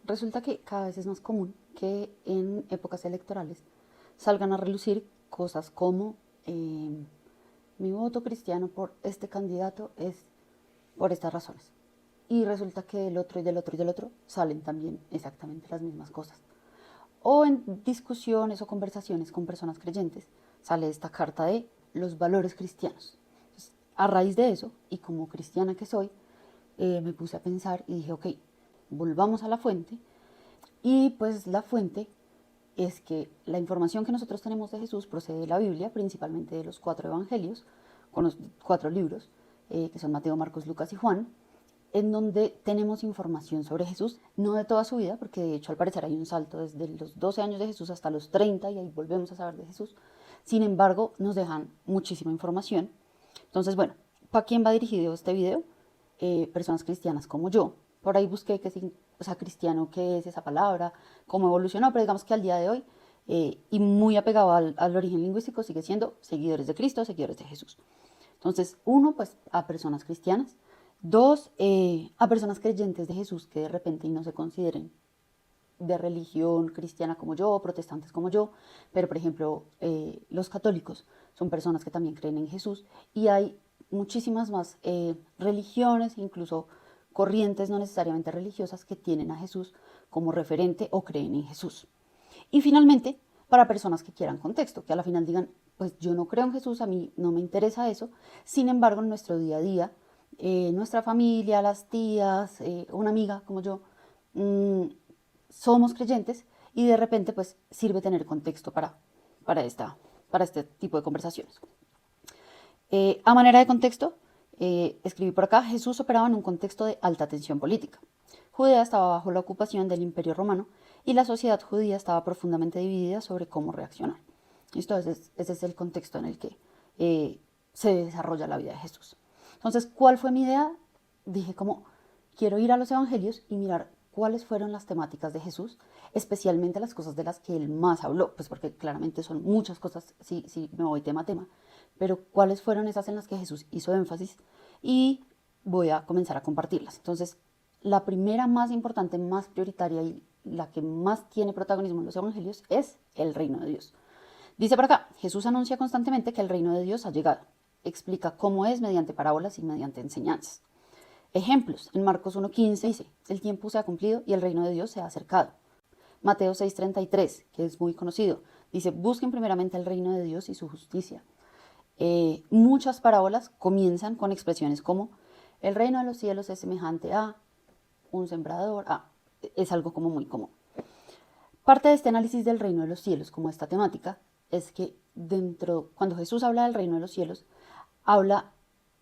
Resulta que cada vez es más común que en épocas electorales salgan a relucir cosas como mi voto cristiano por este candidato es por estas razones. Y resulta que del otro y del otro y del otro salen también exactamente las mismas cosas. O en discusiones o conversaciones con personas creyentes sale esta carta de los valores cristianos. Entonces, a raíz de eso, y como cristiana que soy, me puse a pensar y dije, ok, volvamos a la fuente. Y pues la fuente es que la información que nosotros tenemos de Jesús procede de la Biblia, principalmente de los 4 evangelios, con los 4 libros, que son Mateo, Marcos, Lucas y Juan, en donde tenemos información sobre Jesús, no de toda su vida, porque de hecho al parecer hay un salto desde los 12 años de Jesús hasta los 30 y ahí volvemos a saber de Jesús. Sin embargo, nos dejan muchísima información. Entonces, bueno, ¿para quién va dirigido este video? Personas cristianas como yo. Por ahí busqué que, o sea, cristiano, qué es esa palabra, cómo evolucionó, pero digamos que al día de hoy, y muy apegado al origen lingüístico, sigue siendo seguidores de Cristo, seguidores de Jesús. Entonces, uno, pues a personas cristianas. Dos, a personas creyentes de Jesús que de repente no se consideren de religión cristiana como yo, o protestantes como yo, pero por ejemplo los católicos son personas que también creen en Jesús y hay muchísimas más religiones, incluso corrientes no necesariamente religiosas que tienen a Jesús como referente o creen en Jesús. Y finalmente, para personas que quieran contexto, que a la final digan, pues yo no creo en Jesús, a mí no me interesa eso, sin embargo en nuestro día a día, nuestra familia, las tías, una amiga como yo, mmm, somos creyentes y de repente pues sirve tener contexto para, esta, para este tipo de conversaciones. A manera de contexto, escribí por acá, Jesús operaba en un contexto de alta tensión política. Judea estaba bajo la ocupación del Imperio Romano y la sociedad judía estaba profundamente dividida sobre cómo reaccionar. Ese es el contexto en el que se desarrolla la vida de Jesús. Entonces, ¿cuál fue mi idea? Dije como, quiero ir a los evangelios y mirar cuáles fueron las temáticas de Jesús, especialmente las cosas de las que él más habló, pues porque claramente son muchas cosas, si me voy tema a tema, pero cuáles fueron esas en las que Jesús hizo énfasis y voy a comenzar a compartirlas. Entonces, la primera más importante, más prioritaria y la que más tiene protagonismo en los evangelios es el reino de Dios. Dice por acá, Jesús anuncia constantemente que el reino de Dios ha llegado. Explica cómo es mediante parábolas y mediante enseñanzas. Ejemplos, en Marcos 1:15 dice, el tiempo se ha cumplido y el reino de Dios se ha acercado. Mateo 6:33, que es muy conocido, dice, busquen primeramente el reino de Dios y su justicia. Muchas parábolas comienzan con expresiones como, el reino de los cielos es semejante a un sembrador, es algo como muy común. Parte de este análisis del reino de los cielos, como esta temática, es que cuando Jesús habla del reino de los cielos,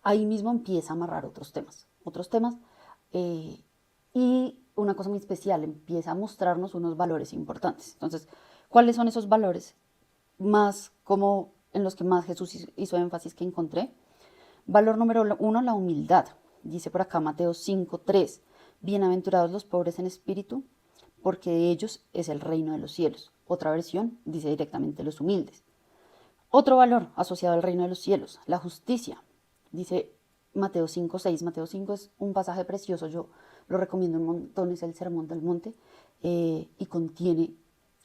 ahí mismo empieza a amarrar otros temas, y una cosa muy especial, empieza a mostrarnos unos valores importantes. Entonces, ¿cuáles son esos valores más como en los que más Jesús hizo énfasis que encontré? Valor número 1, la humildad. Dice por acá Mateo 5:3, bienaventurados los pobres en espíritu, porque de ellos es el reino de los cielos. Otra versión dice directamente los humildes. Otro valor asociado al reino de los cielos, la justicia. Dice Mateo 5:6. Mateo 5 es un pasaje precioso, yo lo recomiendo un montón, es el Sermón del Monte, y contiene,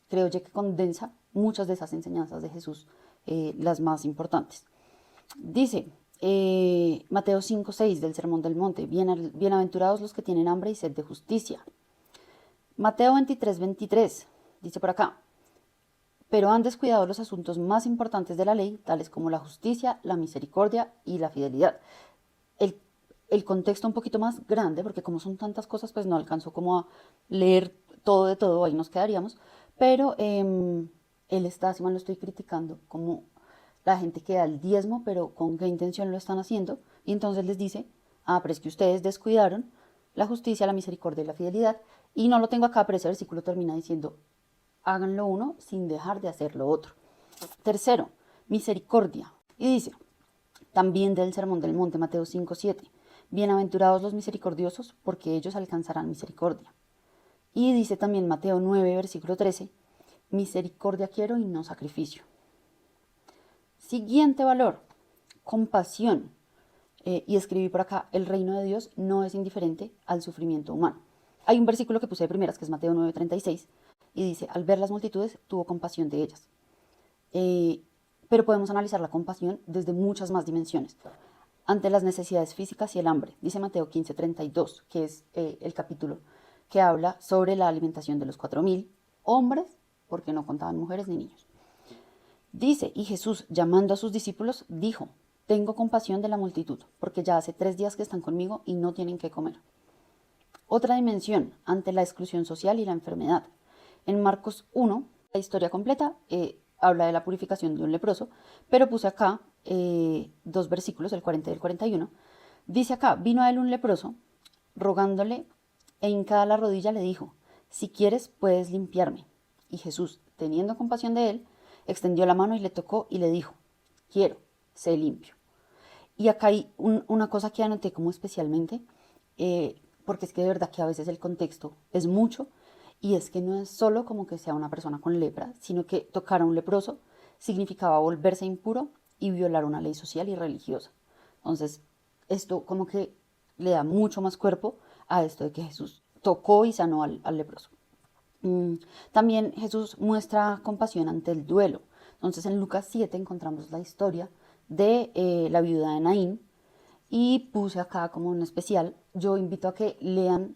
creo yo que condensa muchas de esas enseñanzas de Jesús, las más importantes. Dice Mateo 5:6 del Sermón del Monte, bienaventurados los que tienen hambre y sed de justicia. Mateo 23:23 dice por acá, pero han descuidado los asuntos más importantes de la ley, tales como la justicia, la misericordia y la fidelidad. El contexto un poquito más grande, porque como son tantas cosas, pues no alcanzó como a leer todo de todo, ahí nos quedaríamos, pero él está, si mal no estoy criticando, como la gente que da el diezmo, pero con qué intención lo están haciendo, y entonces les dice, pero es que ustedes descuidaron la justicia, la misericordia y la fidelidad, y no lo tengo acá, pero ese versículo termina diciendo, hagan lo uno sin dejar de hacer lo otro. Tercero, misericordia. Y dice, también del Sermón del Monte, Mateo 5:7, bienaventurados los misericordiosos, porque ellos alcanzarán misericordia. Y dice también Mateo 9, versículo 13, misericordia quiero y no sacrificio. Siguiente valor, compasión. Y escribí por acá, el reino de Dios no es indiferente al sufrimiento humano. Hay un versículo que puse de primeras, que es Mateo 9:36, y dice, al ver las multitudes, tuvo compasión de ellas. Pero podemos analizar la compasión desde muchas más dimensiones. Ante las necesidades físicas y el hambre, dice Mateo 15:32, que es el capítulo que habla sobre la alimentación de los 4.000 hombres, porque no contaban mujeres ni niños. Dice, y Jesús, llamando a sus discípulos, dijo, tengo compasión de la multitud, porque ya hace 3 días que están conmigo y no tienen qué comer. Otra dimensión, ante la exclusión social y la enfermedad. En Marcos 1, la historia completa habla de la purificación de un leproso, pero puse acá 2 versículos, el 40 y el 41. Dice acá, vino a él un leproso, rogándole, e hincada la rodilla le dijo, si quieres puedes limpiarme. Y Jesús, teniendo compasión de él, extendió la mano y le tocó y le dijo, quiero, sé limpio. Y acá hay una cosa que anoté como especialmente, porque es que de verdad que a veces el contexto es mucho, y es que no es solo como que sea una persona con lepra, sino que tocar a un leproso significaba volverse impuro y violar una ley social y religiosa. Entonces, esto como que le da mucho más cuerpo a esto de que Jesús tocó y sanó al leproso. También Jesús muestra compasión ante el duelo. Entonces en Lucas 7 encontramos la historia de la viuda de Naín, y puse acá como un especial. Yo invito a que lean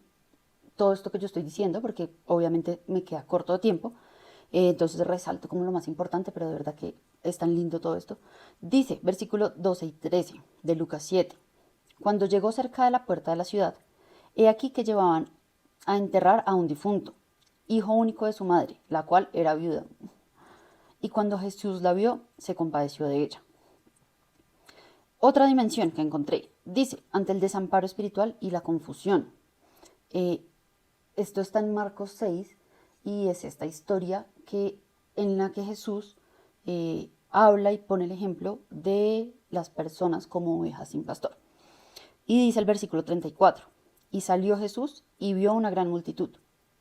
todo esto que yo estoy diciendo, porque obviamente me queda corto de tiempo, entonces resalto como lo más importante, pero de verdad que es tan lindo todo esto. Dice, versículo 12 y 13 de Lucas 7, cuando llegó cerca de la puerta de la ciudad, he aquí que llevaban a enterrar a un difunto, hijo único de su madre, la cual era viuda. Y cuando Jesús la vio, se compadeció de ella. Otra dimensión que encontré, dice, ante el desamparo espiritual y la confusión. Esto está en Marcos 6 y es esta historia en la que Jesús habla y pone el ejemplo de las personas como ovejas sin pastor. Y dice el versículo 34, y salió Jesús y vio una gran multitud,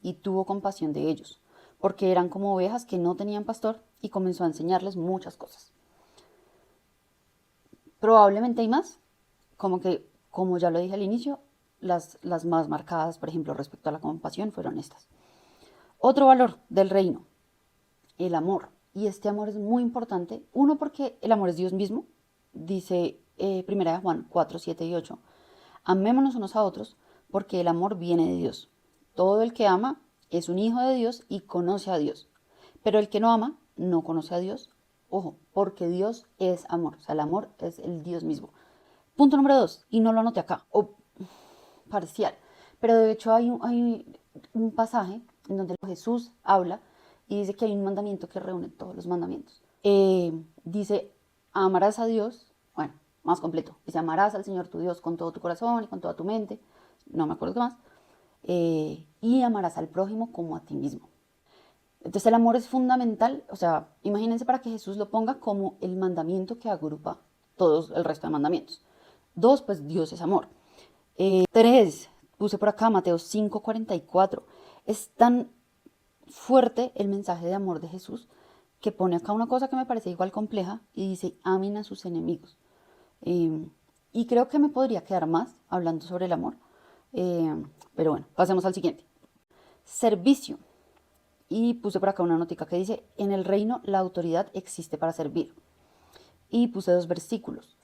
y tuvo compasión de ellos, porque eran como ovejas que no tenían pastor, y comenzó a enseñarles muchas cosas. Probablemente hay más, como ya lo dije al inicio, las más marcadas, por ejemplo, respecto a la compasión, fueron estas. Otro valor del reino, el amor. Y este amor es muy importante. Uno, porque el amor es Dios mismo. Dice 1 Juan 4, 7 y 8. Amémonos unos a otros, porque el amor viene de Dios. Todo el que ama es un hijo de Dios y conoce a Dios. Pero el que no ama no conoce a Dios. Ojo, porque Dios es amor. O sea, el amor es el Dios mismo. Punto número 2, y no lo anoté acá, o parcial, pero de hecho hay un pasaje en donde Jesús habla y dice que hay un mandamiento que reúne todos los mandamientos. Dice, amarás a Dios, bueno, más completo, dice, amarás al Señor tu Dios con todo tu corazón y con toda tu mente, no me acuerdo qué más, y amarás al prójimo como a ti mismo. Entonces el amor es fundamental, o sea, imagínense para que Jesús lo ponga como el mandamiento que agrupa todos el resto de mandamientos. 2, pues Dios es amor. 3, puse por acá Mateo 5:44. Es tan fuerte el mensaje de amor de Jesús que pone acá una cosa que me parece igual compleja y dice, amen a sus enemigos. Y creo que me podría quedar más hablando sobre el amor, pero bueno, pasemos al siguiente. Servicio. Y puse por acá una notica que dice, en el reino la autoridad existe para servir. Y puse 2 versículos.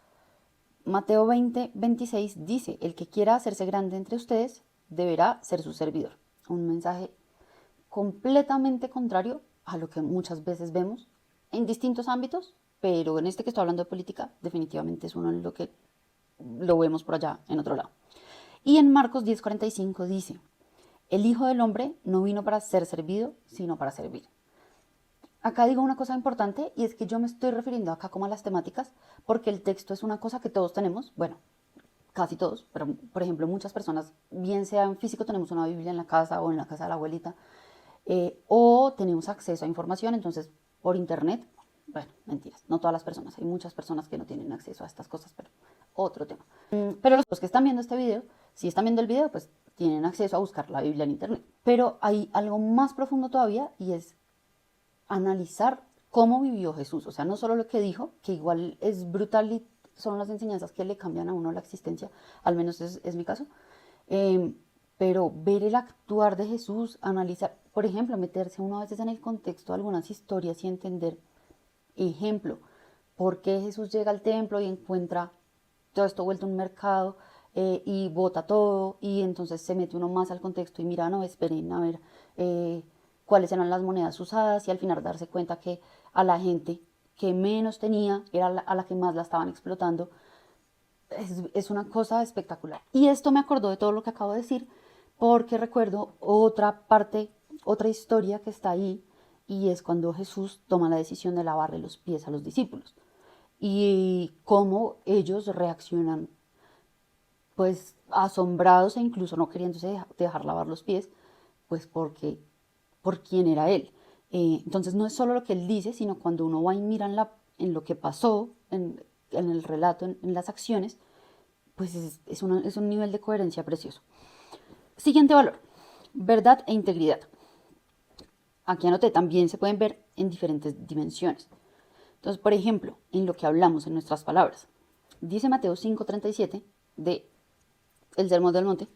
Mateo 20:26 dice, el que quiera hacerse grande entre ustedes deberá ser su servidor. Un mensaje completamente contrario a lo que muchas veces vemos en distintos ámbitos, pero en este que estoy hablando de política, definitivamente es uno en lo que lo vemos por allá en otro lado. Y en Marcos 10:45 dice, el Hijo del Hombre no vino para ser servido, sino para servir. Acá digo una cosa importante y es que yo me estoy refiriendo acá como a las temáticas porque el texto es una cosa que todos tenemos, bueno, casi todos, pero por ejemplo muchas personas, bien sea en físico tenemos una Biblia en la casa o en la casa de la abuelita, o tenemos acceso a información, entonces por internet, bueno, mentiras, no todas las personas, hay muchas personas que no tienen acceso a estas cosas, pero otro tema. Pero los que están viendo este video, si están viendo el video, pues tienen acceso a buscar la Biblia en internet. Pero hay algo más profundo todavía y es analizar cómo vivió Jesús, o sea, no solo lo que dijo, que igual es brutal y son las enseñanzas que le cambian a uno la existencia, al menos es mi caso, pero ver el actuar de Jesús, analizar, por ejemplo, meterse uno a veces en el contexto de algunas historias y entender, ejemplo, por qué Jesús llega al templo y encuentra todo esto vuelto un mercado, y bota todo, y entonces se mete uno más al contexto y mira, no, esperen a ver cuáles eran las monedas usadas, y al final darse cuenta que a la gente que menos tenía era a la que más la estaban explotando. Es una cosa espectacular. Y esto me acordó de todo lo que acabo de decir, porque recuerdo otra parte, otra historia que está ahí, y es cuando Jesús toma la decisión de lavarle los pies a los discípulos y cómo ellos reaccionan, pues asombrados e incluso no queriéndose dejar lavar los pies, pues porque por quién era él. Entonces no es solo lo que él dice, sino cuando uno va y mira en lo que pasó, en el relato, en las acciones, pues es un nivel de coherencia precioso. Siguiente valor, verdad e integridad. Aquí anoté, también se pueden ver en diferentes dimensiones. Entonces, por ejemplo, en lo que hablamos en nuestras palabras. Dice Mateo 5:37 de el Sermón del Monte.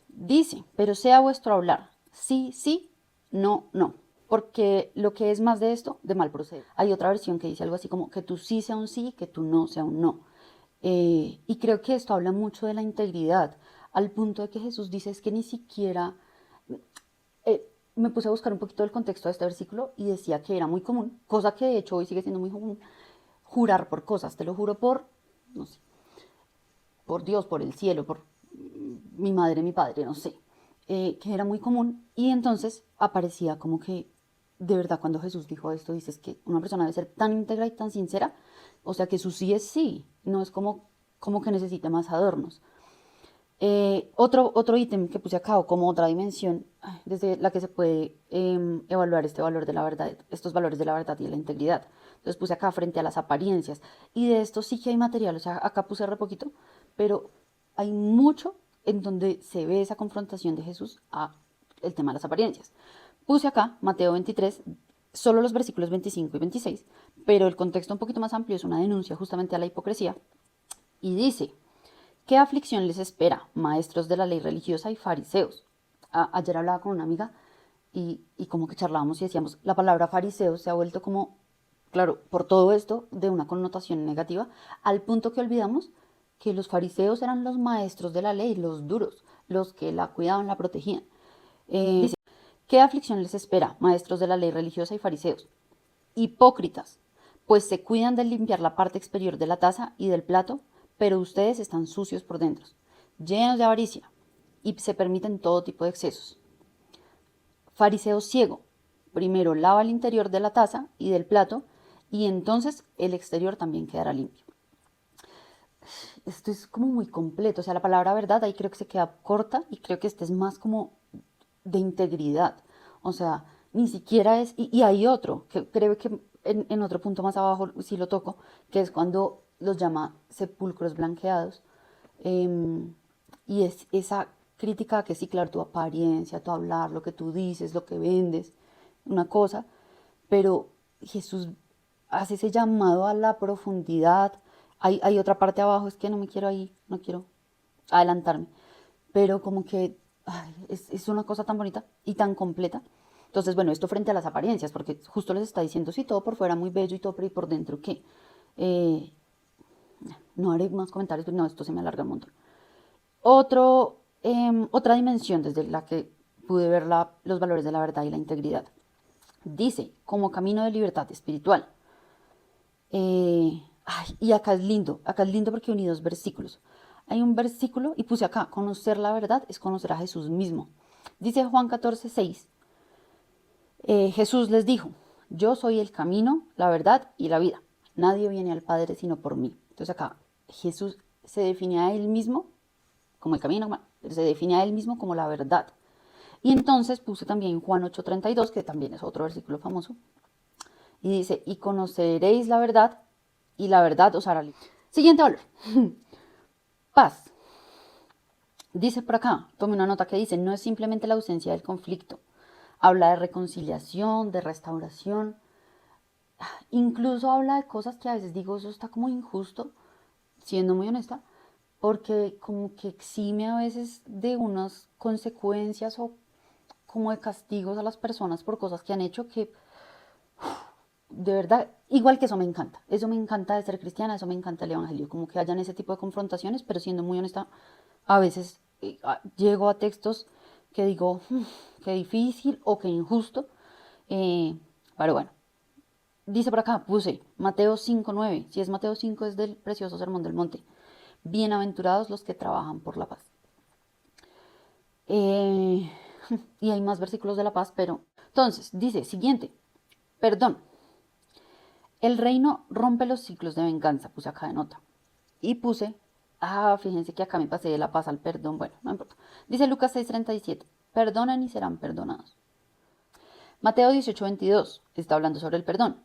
Dice, pero sea vuestro hablar, sí, sí, no, no. Porque lo que es más de esto, de mal procede. Hay otra versión que dice algo así como que tu sí sea un sí, que tu no sea un no. Y creo que esto habla mucho de la integridad, al punto de que Jesús dice es que ni siquiera... me puse a buscar un poquito el contexto de este versículo y decía que era muy común, cosa que de hecho hoy sigue siendo muy común, jurar por cosas. Te lo juro por, no sé, por Dios, por el cielo, por mi madre, mi padre, no sé, que era muy común. Y entonces aparecía como que, de verdad, cuando Jesús dijo esto, dices que una persona debe ser tan íntegra y tan sincera, o sea que su sí es sí, no es como que necesite más adornos. Otro ítem que puse acá, o como otra dimensión, desde la que se puede evaluar este valor de la verdad, estos valores de la verdad y de la integridad. Entonces puse acá frente a las apariencias. Y de esto sí que hay material, o sea, acá puse re poquito, pero hay mucho en donde se ve esa confrontación de Jesús a el tema de las apariencias. Puse acá Mateo 23, solo los versículos 25 y 26, pero el contexto un poquito más amplio es una denuncia justamente a la hipocresía. Y dice, ¿qué aflicción les espera, maestros de la ley religiosa y fariseos? Ayer hablaba con una amiga y como que charlábamos y decíamos, la palabra fariseo se ha vuelto como, claro, por todo esto, de una connotación negativa, al punto que olvidamos que los fariseos eran los maestros de la ley, los duros, los que la cuidaban, la protegían. Dice, ¿qué aflicción les espera, maestros de la ley religiosa y fariseos? Hipócritas, pues se cuidan de limpiar la parte exterior de la taza y del plato, pero ustedes están sucios por dentro, llenos de avaricia, y se permiten todo tipo de excesos. Fariseo ciego, primero lava el interior de la taza y del plato, y entonces el exterior también quedará limpio. Esto es como muy completo, o sea, la palabra verdad ahí creo que se queda corta, y creo que este es más como de integridad. O sea, ni siquiera es... Y hay otro, que creo que en otro punto más abajo sí lo toco, que es cuando los llama sepulcros blanqueados. Y es esa crítica que sí, claro, tu apariencia, tu hablar, lo que tú dices, lo que vendes, una cosa, pero Jesús hace ese llamado a la profundidad. Hay otra parte abajo, es que no me quiero ahí, no quiero adelantarme, pero como que ay, es una cosa tan bonita y tan completa. Entonces, bueno, esto frente a las apariencias, porque justo les está diciendo, sí, todo por fuera muy bello y todo, pero ¿y por dentro qué? Eh, no haré más comentarios, pero no, esto se me alarga un montón. Otra dimensión desde la que pude ver los valores de la verdad y la integridad. Dice, como camino de libertad espiritual. Y acá es lindo porque uní dos versículos. Hay un versículo, y puse acá, conocer la verdad es conocer a Jesús mismo. Dice Juan 14:6, Jesús les dijo, yo soy el camino, la verdad y la vida. Nadie viene al Padre sino por mí. Entonces acá Jesús se define a él mismo como el camino, pero se define a él mismo como la verdad. Y entonces puse también Juan 8:32, que también es otro versículo famoso, y dice, y conoceréis la verdad, y la verdad os hará libre. Siguiente valor. Paz. Dice por acá, tome una nota que dice, no es simplemente la ausencia del conflicto. Habla de reconciliación, de restauración. Incluso habla de cosas que a veces digo, eso está como injusto, siendo muy honesta, porque como que exime a veces de unas consecuencias o como de castigos a las personas por cosas que han hecho que de verdad, igual que eso me encanta de ser cristiana, eso me encanta el evangelio, como que hayan ese tipo de confrontaciones, pero siendo muy honesta, a veces llego a textos que digo, qué difícil o qué injusto, pero bueno, dice por acá, puse Mateo 5:9, si es Mateo 5 es del precioso Sermón del Monte, bienaventurados los que trabajan por la paz. Y hay más versículos de la paz, pero entonces dice, siguiente, perdón. El reino rompe los ciclos de venganza, puse acá de nota. Y puse, fíjense que acá me pasé de la paz al perdón, bueno, no importa. Dice Lucas 6:37, perdonen y serán perdonados. Mateo 18:22 está hablando sobre el perdón.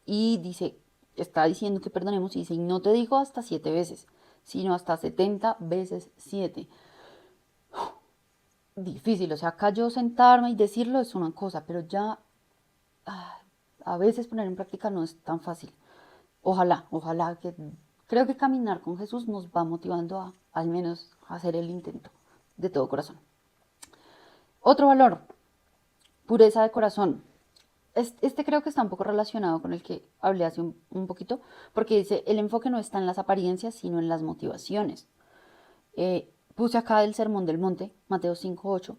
Y dice, está diciendo que perdonemos y dice, y no te digo hasta 7 veces, sino hasta 70 veces 7. Difícil, o sea, acá yo sentarme y decirlo es una cosa, pero ya a veces poner en práctica no es tan fácil. Ojalá que creo que caminar con Jesús nos va motivando a al menos hacer el intento de todo corazón. Otro valor, pureza de corazón. Este creo que está un poco relacionado con el que hablé hace un poquito, porque dice, el enfoque no está en las apariencias, sino en las motivaciones. Puse acá el Sermón del Monte, Mateo 5:8,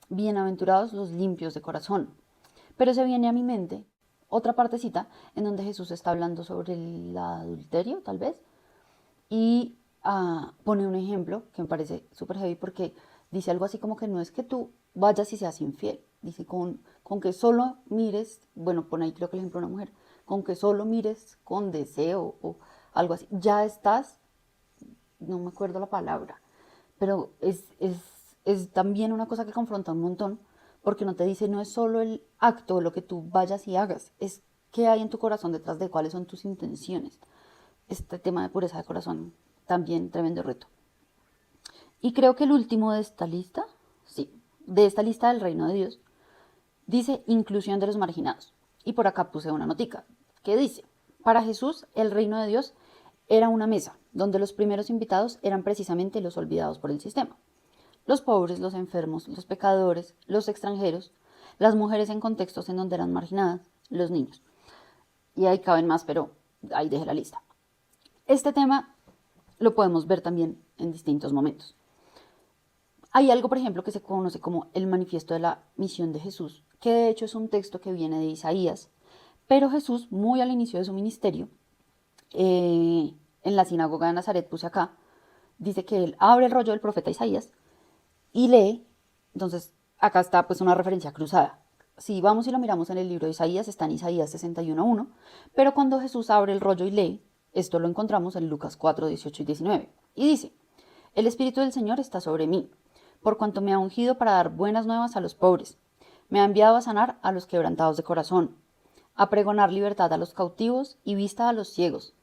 bienaventurados los limpios de corazón. Pero se viene a mi mente otra partecita en donde Jesús está hablando sobre el adulterio, tal vez, y pone un ejemplo que me parece súper heavy porque dice algo así como que no es que tú vayas y seas infiel, dice con que solo mires, bueno, pone ahí creo que el ejemplo de una mujer, con que solo mires con deseo o algo así, ya estás, no me acuerdo la palabra, pero es también una cosa que confronta un montón, porque no te dice, no es solo el acto, lo que tú vayas y hagas, es qué hay en tu corazón detrás de cuáles son tus intenciones. Este tema de pureza de corazón, también tremendo reto. Y creo que el último de esta lista, sí, de esta lista del reino de Dios, dice inclusión de los marginados. Y por acá puse una notica que dice, para Jesús el reino de Dios era una mesa donde los primeros invitados eran precisamente los olvidados por el sistema. Los pobres, los enfermos, los pecadores, los extranjeros, las mujeres en contextos en donde eran marginadas, los niños. Y ahí caben más, pero ahí dejé la lista. Este tema lo podemos ver también en distintos momentos. Hay algo, por ejemplo, que se conoce como el manifiesto de la misión de Jesús, que de hecho es un texto que viene de Isaías, pero Jesús, muy al inicio de su ministerio, en la sinagoga de Nazaret, puse acá, dice que él abre el rollo del profeta Isaías y lee, entonces acá está pues una referencia cruzada. Si vamos y lo miramos en el libro de Isaías, está en Isaías 61:1, pero cuando Jesús abre el rollo y lee, esto lo encontramos en Lucas 4:18 y 19. Y dice, el Espíritu del Señor está sobre mí, por cuanto me ha ungido para dar buenas nuevas a los pobres. Me ha enviado a sanar a los quebrantados de corazón, a pregonar libertad a los cautivos y vista a los ciegos,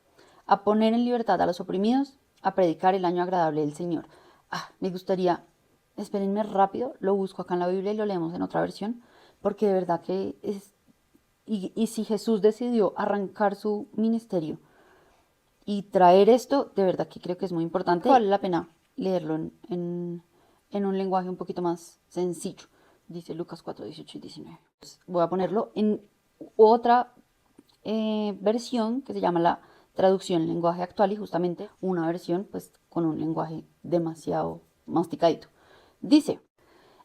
a poner en libertad a los oprimidos, a predicar el año agradable del Señor. Me gustaría, espérenme rápido, lo busco acá en la Biblia y lo leemos en otra versión, porque de verdad que es... Y si Jesús decidió arrancar su ministerio y traer esto, de verdad que creo que es muy importante. Vale la pena leerlo en un lenguaje un poquito más sencillo. Dice Lucas 4:18 y 19. Voy a ponerlo en otra versión que se llama la traducción en lenguaje actual y justamente una versión pues con un lenguaje demasiado masticadito. Dice,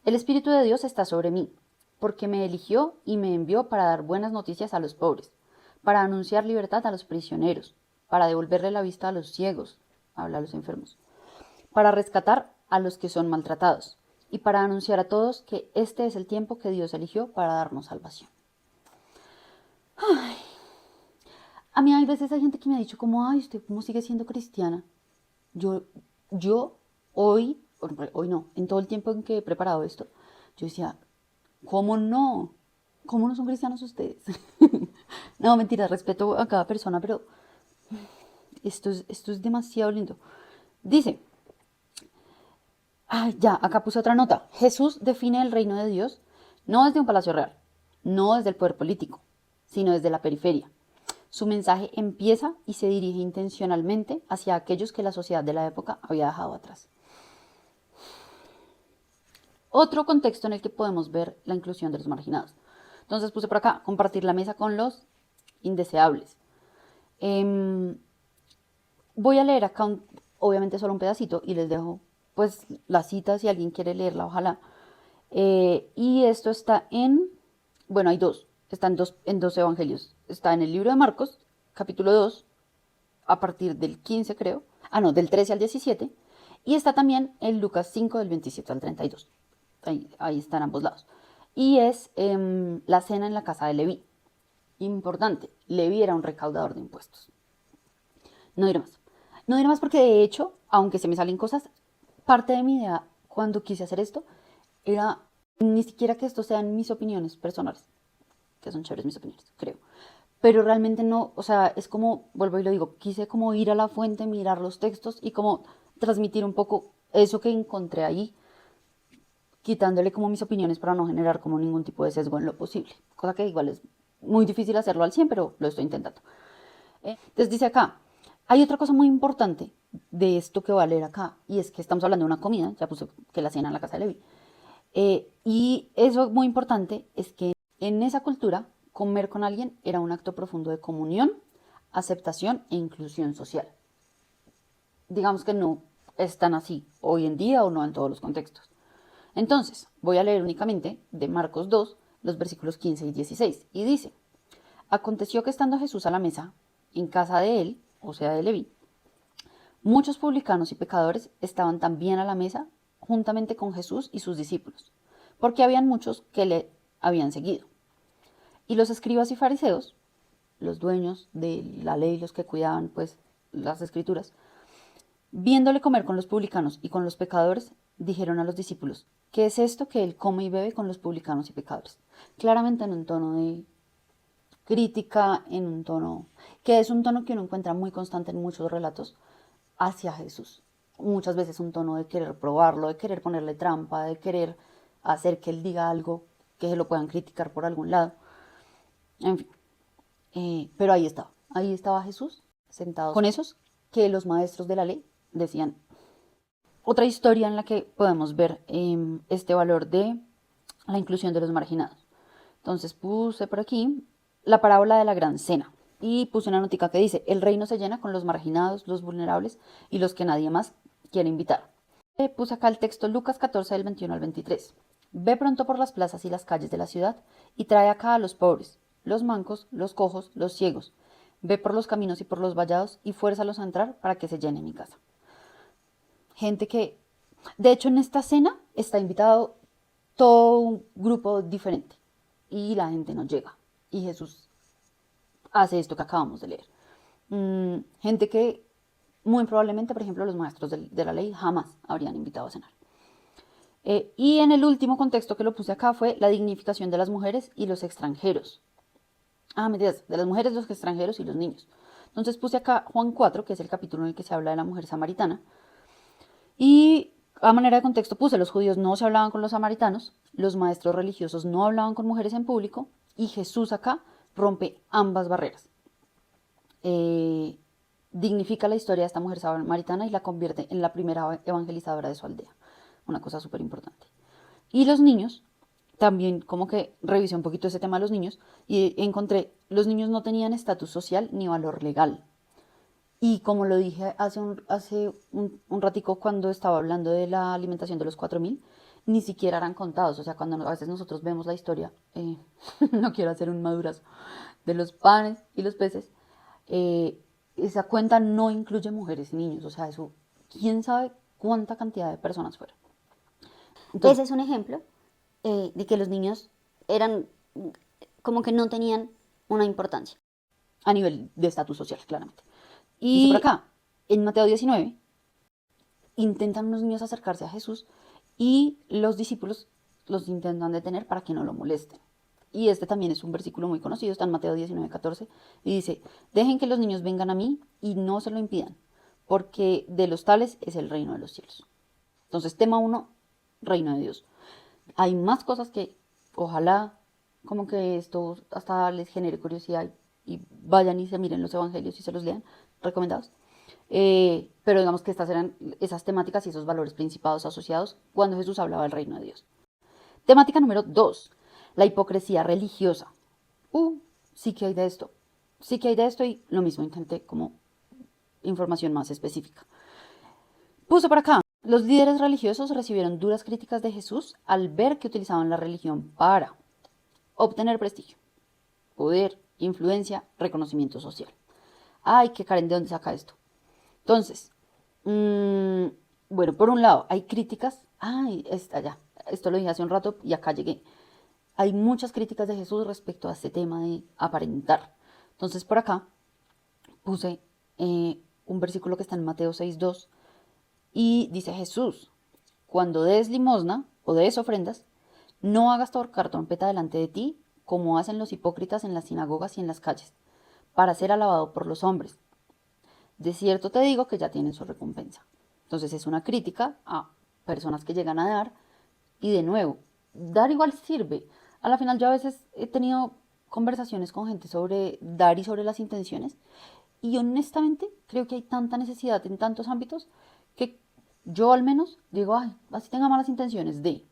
el Espíritu de Dios está sobre mí, porque me eligió y me envió para dar buenas noticias a los pobres, para anunciar libertad a los prisioneros, para devolverle la vista a los ciegos, habla a los enfermos, para rescatar a los que son maltratados y para anunciar a todos que este es el tiempo que Dios eligió para darnos salvación. A mí hay veces hay gente que me ha dicho como, ¿usted cómo sigue siendo cristiana? Yo hoy no, en todo el tiempo en que he preparado esto, yo decía, ¿cómo no? ¿Cómo no son cristianos ustedes? No, mentira, respeto a cada persona, pero esto es demasiado lindo. Dice, acá puse otra nota. Jesús define el reino de Dios no desde un palacio real, no desde el poder político, sino desde la periferia. Su mensaje empieza y se dirige intencionalmente hacia aquellos que la sociedad de la época había dejado atrás. Otro contexto en el que podemos ver la inclusión de los marginados. Entonces puse por acá, compartir la mesa con los indeseables. Voy a leer acá, obviamente solo un pedacito, y les dejo pues la cita si alguien quiere leerla, ojalá. Y esto está bueno, hay dos, está en dos evangelios. Está en el libro de Marcos, capítulo 2, a partir del 15 creo, no, del 13 al 17, y está también en Lucas 5, del 27 al 32. Ahí están ambos lados. Y es la cena en la casa de Leví. Importante, Leví era un recaudador de impuestos. No diré más. No diré más porque de hecho, aunque se me salen cosas, parte de mi idea cuando quise hacer esto era ni siquiera que esto sean mis opiniones personales, que son chéveres mis opiniones, creo. Pero realmente no, o sea, es como, vuelvo y lo digo, quise como ir a la fuente, mirar los textos y como transmitir un poco eso que encontré ahí, quitándole como mis opiniones para no generar como ningún tipo de sesgo en lo posible. Cosa que igual es muy difícil hacerlo al 100, pero lo estoy intentando. Entonces dice acá, hay otra cosa muy importante de esto que voy a leer acá, y es que estamos hablando de una comida, ya puse que la cena en la casa de Levi. Y eso muy importante es que en esa cultura comer con alguien era un acto profundo de comunión, aceptación e inclusión social. Digamos que no es tan así hoy en día o no en todos los contextos. Entonces, voy a leer únicamente de Marcos 2, los versículos 15 y 16, y dice, aconteció que estando Jesús a la mesa, en casa de él, o sea de Leví, muchos publicanos y pecadores estaban también a la mesa juntamente con Jesús y sus discípulos, porque habían muchos que le habían seguido. Y los escribas y fariseos, los dueños de la ley, los que cuidaban pues las escrituras, viéndole comer con los publicanos y con los pecadores, dijeron a los discípulos, ¿qué es esto que él come y bebe con los publicanos y pecadores? Claramente en un tono de crítica, en un tono que es un tono que uno encuentra muy constante en muchos relatos hacia Jesús. Muchas veces un tono de querer probarlo, de querer ponerle trampa, de querer hacer que él diga algo que se lo puedan criticar por algún lado. En fin, pero ahí estaba Jesús sentado con esos que los maestros de la ley decían. Otra historia en la que podemos ver este valor de la inclusión de los marginados. Entonces puse por aquí la parábola de la gran cena y puse una notica que dice, el reino se llena con los marginados, los vulnerables y los que nadie más quiere invitar. Puse acá el texto Lucas 14 del 21 al 23. Ve pronto por las plazas y las calles de la ciudad y trae acá a los pobres, los mancos, los cojos, los ciegos. Ve por los caminos y por los vallados y fuérzalos a entrar para que se llene mi casa. Gente que, de hecho en esta cena está invitado todo un grupo diferente y la gente no llega. Y Jesús hace esto que acabamos de leer. Gente que muy probablemente, por ejemplo, los maestros de la ley jamás habrían invitado a cenar. Y en el último contexto que lo puse acá fue la dignificación de las mujeres y los extranjeros. Mentiras, de las mujeres, los extranjeros y los niños. Entonces puse acá Juan 4, que es el capítulo en el que se habla de la mujer samaritana. Y a manera de contexto puse, los judíos no se hablaban con los samaritanos, los maestros religiosos no hablaban con mujeres en público, y Jesús acá rompe ambas barreras. Dignifica la historia de esta mujer samaritana y la convierte en la primera evangelizadora de su aldea. Una cosa súper importante. Y los niños, también como que revisé un poquito ese tema de los niños y encontré, los niños no tenían estatus social ni valor legal. Y como lo dije hace un ratico cuando estaba hablando de la alimentación de los 4.000, ni siquiera eran contados. O sea, cuando a veces nosotros vemos la historia, no quiero hacer un madurazo, de los panes y los peces, esa cuenta no incluye mujeres y niños. O sea, eso, quién sabe cuánta cantidad de personas fueron. Entonces, Ese es un ejemplo de que los niños eran como que no tenían una importancia. a nivel de estatus social, claramente. Dice por acá, en Mateo 19, intentan unos niños acercarse a Jesús y los discípulos los intentan detener para que no lo molesten. Y este también es un versículo muy conocido, está en Mateo 19:14, y dice, dejen que los niños vengan a mí y no se lo impidan, porque de los tales es el reino de los cielos. Entonces, tema 1, reino de Dios. Hay más cosas que ojalá como que esto hasta les genere curiosidad y vayan y se miren los evangelios y se los lean, recomendados. Pero digamos que estas eran esas temáticas y esos valores principados asociados cuando Jesús hablaba del reino de Dios. Temática número 2, la hipocresía religiosa. Sí que hay de esto. Sí que hay de esto y lo mismo, intenté como información más específica. Puse por acá, los líderes religiosos recibieron duras críticas de Jesús al ver que utilizaban la religión para obtener prestigio, poder, influencia, reconocimiento social. Ay, qué Karen, ¿de dónde saca esto? Entonces, bueno, por un lado, hay críticas. Ay, ya. Esto lo dije hace un rato y acá llegué. Hay muchas críticas de Jesús respecto a este tema de aparentar. Entonces, por acá puse un versículo que está en Mateo 6:2 y dice Jesús, cuando des limosna o des ofrendas, no hagas tocar trompeta delante de ti, como hacen los hipócritas en las sinagogas y en las calles, para ser alabado por los hombres. De cierto te digo que ya tienen su recompensa. Entonces es una crítica a personas que llegan a dar y de nuevo, dar igual sirve. A la final yo a veces he tenido conversaciones con gente sobre dar y sobre las intenciones y honestamente creo que hay tanta necesidad en tantos ámbitos que yo al menos digo, ay, así tenga malas intenciones de,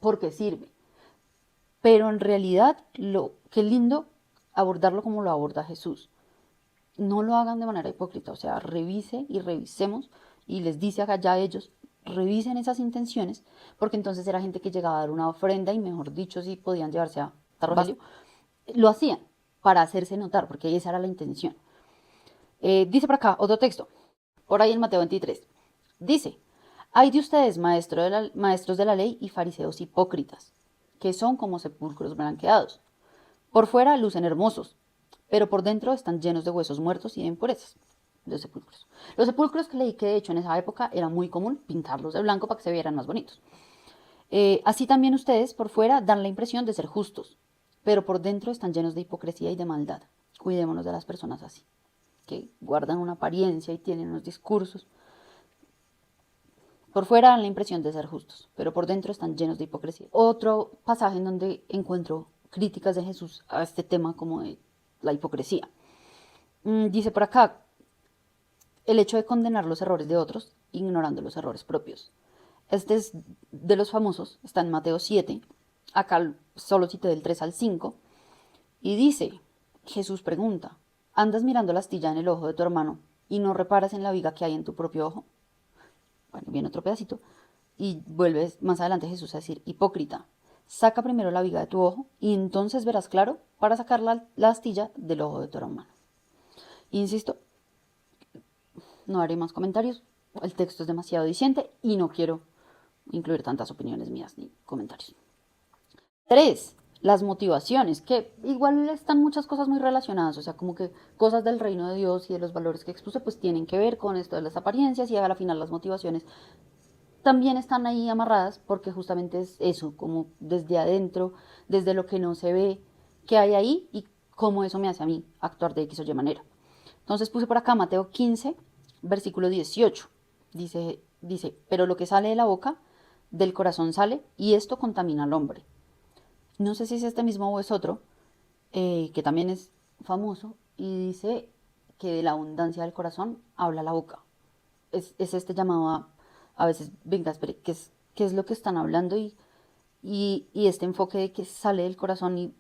porque sirve. Pero en realidad, qué lindo abordarlo como lo aborda Jesús. No lo hagan de manera hipócrita, o sea, revise y revisemos, y les dice acá ya a ellos, revisen esas intenciones, porque entonces era gente que llegaba a dar una ofrenda y mejor dicho, si podían llevarse a Rogelio, lo hacían para hacerse notar, porque esa era la intención. Dice por acá otro texto, por ahí en Mateo 23, dice, hay de ustedes maestros de la ley y fariseos hipócritas, que son como sepulcros blanqueados. Por fuera lucen hermosos, pero por dentro están llenos de huesos muertos y de impurezas. Los sepulcros. Los sepulcros que leí que de hecho en esa época era muy común pintarlos de blanco para que se vieran más bonitos. Así también ustedes por fuera dan la impresión de ser justos, pero por dentro están llenos de hipocresía y de maldad. Cuidémonos de las personas así, que guardan una apariencia y tienen unos discursos. Por fuera dan la impresión de ser justos, pero por dentro están llenos de hipocresía. Otro pasaje en donde encuentro críticas de Jesús a este tema como de la hipocresía. Dice por acá, el hecho de condenar los errores de otros, ignorando los errores propios. Este es de los famosos, está en Mateo 7, acá solo cité del 3 al 5, y dice, Jesús pregunta, ¿andas mirando la astilla en el ojo de tu hermano y no reparas en la viga que hay en tu propio ojo? Bueno, viene otro pedacito, y vuelve más adelante Jesús a decir, hipócrita, saca primero la viga de tu ojo y entonces verás claro para sacar la astilla del ojo de tu hermano. Insisto, no haré más comentarios, el texto es demasiado diciente y no quiero incluir tantas opiniones mías ni comentarios. 3. Las motivaciones, que igual están muchas cosas muy relacionadas, o sea, como que cosas del reino de Dios y de los valores que expuse, pues tienen que ver con esto de las apariencias y a la final las motivaciones también están ahí amarradas porque justamente es eso, como desde adentro, desde lo que no se ve, qué hay ahí y cómo eso me hace a mí actuar de X o Y manera. Entonces puse por acá Mateo 15, versículo 18. Dice, pero lo que sale de la boca, del corazón sale, y esto contamina al hombre. No sé si es este mismo o es otro, que también es famoso, y dice que de la abundancia del corazón habla la boca. Es este llamado a veces, venga, espere, ¿qué es lo que están hablando? Y este enfoque de que sale del corazón y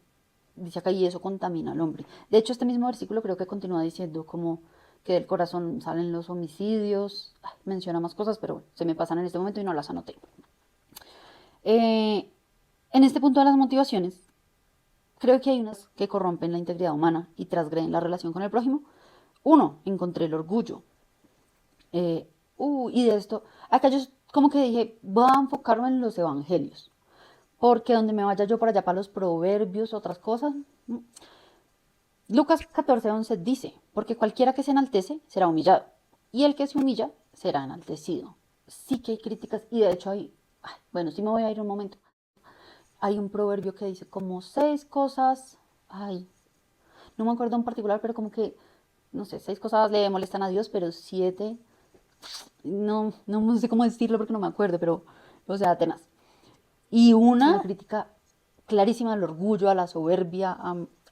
dice acá, y eso contamina al hombre. De hecho, este mismo versículo creo que continúa diciendo como que del corazón salen los homicidios, menciona más cosas, pero se me pasan en este momento y no las anoté. En este punto de las motivaciones, creo que hay unas que corrompen la integridad humana y transgreden la relación con el prójimo. Uno, encontré el orgullo. Y de esto, acá yo como que dije, voy a enfocarme en los evangelios, porque donde me vaya yo para allá para los proverbios, otras cosas. Lucas 14:11 dice, porque cualquiera que se enaltece será humillado, y el que se humilla será enaltecido. Sí que hay críticas, y de hecho bueno, sí me voy a ir un momento. Hay un proverbio que dice como 6 cosas, no me acuerdo en particular, pero como que, no sé, 6 cosas le molestan a Dios, pero 7, no sé cómo decirlo porque no me acuerdo, pero, o sea, tenaz. Y una crítica clarísima al orgullo, a la soberbia,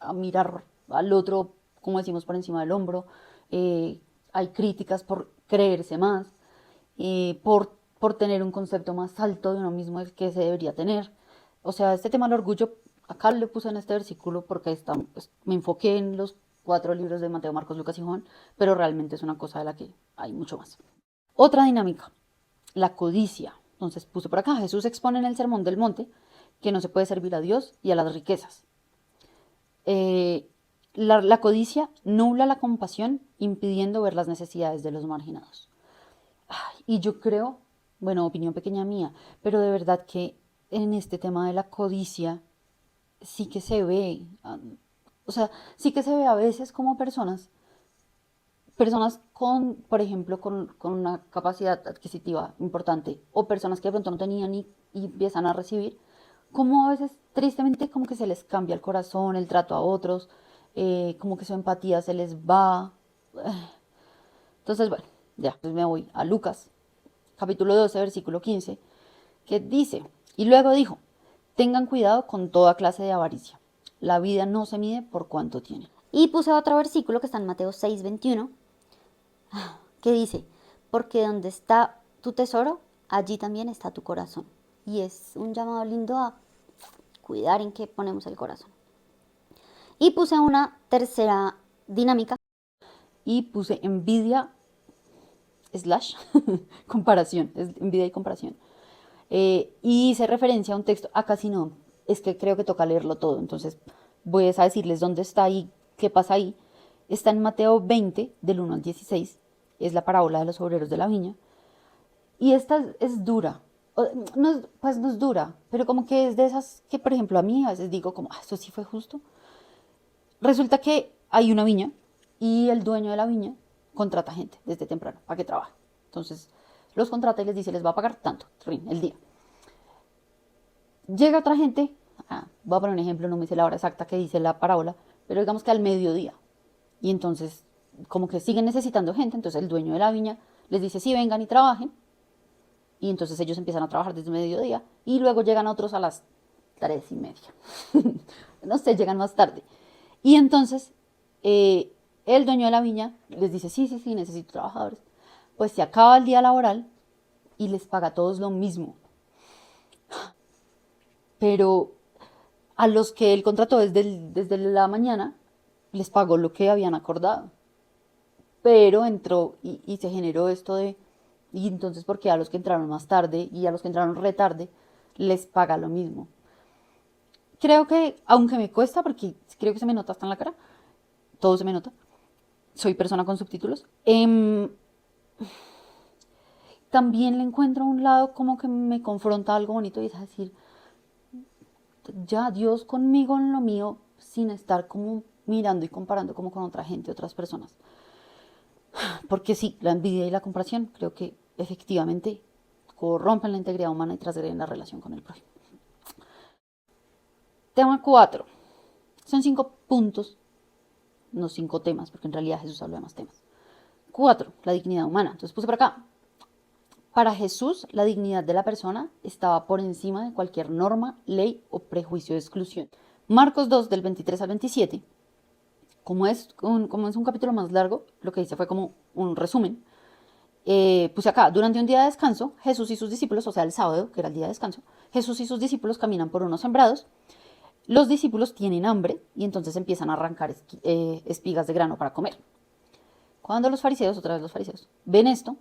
a mirar al otro como decimos, por encima del hombro. Hay críticas por creerse más, por tener un concepto más alto de uno mismo del que se debería tener. O sea, este tema del orgullo, acá lo puse en este versículo porque pues, me enfoqué en los 4 libros de Mateo, Marcos, Lucas y Juan, pero realmente es una cosa de la que hay mucho más. Otra dinámica, la codicia. Entonces puse por acá, Jesús expone en el Sermón del Monte que no se puede servir a Dios y a las riquezas. La codicia nubla la compasión, impidiendo ver las necesidades de los marginados. Y yo creo, bueno, opinión pequeña mía, pero de verdad que en este tema de la codicia sí que se ve, o sea, sí que se ve a veces como personas con, por ejemplo, con una capacidad adquisitiva importante o personas que de pronto no tenían y empiezan a recibir, como a veces tristemente como que se les cambia el corazón, el trato a otros, como que su empatía se les va. Entonces, bueno, ya, entonces me voy a Lucas, capítulo 12, versículo 15, que dice, y luego dijo, tengan cuidado con toda clase de avaricia. La vida no se mide por cuánto tiene. Y puse otro versículo que está en Mateo 6:21, que dice, porque donde está tu tesoro, allí también está tu corazón. Y es un llamado lindo a cuidar en qué ponemos el corazón. Y puse una tercera dinámica. Y puse envidia slash comparación, es envidia y comparación. Y hice referencia a un texto, acá sí no, es que creo que toca leerlo todo, entonces voy a decirles dónde está y qué pasa ahí. Está en Mateo 20, del 1 al 16, es la parábola de los obreros de la viña. Y esta es dura, no, pues no es dura, pero como que es de esas que, por ejemplo, a mí a veces digo como, eso sí fue justo. Resulta que hay una viña y el dueño de la viña contrata gente desde temprano para que trabaje. Entonces los contrata y les dice, les va a pagar tanto, el día. Llega otra gente, voy a poner un ejemplo, no me sé la hora exacta que dice la parábola, pero digamos que al mediodía. Y entonces, como que siguen necesitando gente, entonces el dueño de la viña les dice, sí, vengan y trabajen. Y entonces ellos empiezan a trabajar desde el mediodía y luego llegan otros a las 3:30. No sé, llegan más tarde. Y entonces el dueño de la viña les dice, sí, sí, sí, necesito trabajadores. Pues se acaba el día laboral y les paga a todos lo mismo. Pero a los que él contrató desde la mañana, les pagó lo que habían acordado. Pero entró y se generó esto de, y entonces porque a los que entraron más tarde y a los que entraron retarde, les paga lo mismo. Creo que, aunque me cuesta, porque creo que se me nota hasta en la cara, todo se me nota, soy persona con subtítulos, también le encuentro a un lado como que me confronta algo bonito y es decir, ya Dios conmigo en lo mío, sin estar como mirando y comparando como con otra gente, otras personas. Porque sí, la envidia y la comparación creo que efectivamente corrompen la integridad humana y transgreden la relación con el prójimo. Tema 4. Son 5 puntos, no 5 temas, porque en realidad Jesús habla de más temas. 4. La dignidad humana. Entonces puse por acá. Para Jesús, la dignidad de la persona estaba por encima de cualquier norma, ley o prejuicio de exclusión. Marcos 2, del 23 al 27, como es un capítulo más largo, lo que hice fue como un resumen. Puse acá, durante un día de descanso, Jesús y sus discípulos, o sea, el sábado, que era el día de descanso, Jesús y sus discípulos caminan por unos sembrados. Los discípulos tienen hambre y entonces empiezan a arrancar espigas de grano para comer. Cuando los fariseos, otra vez los fariseos, ven esto,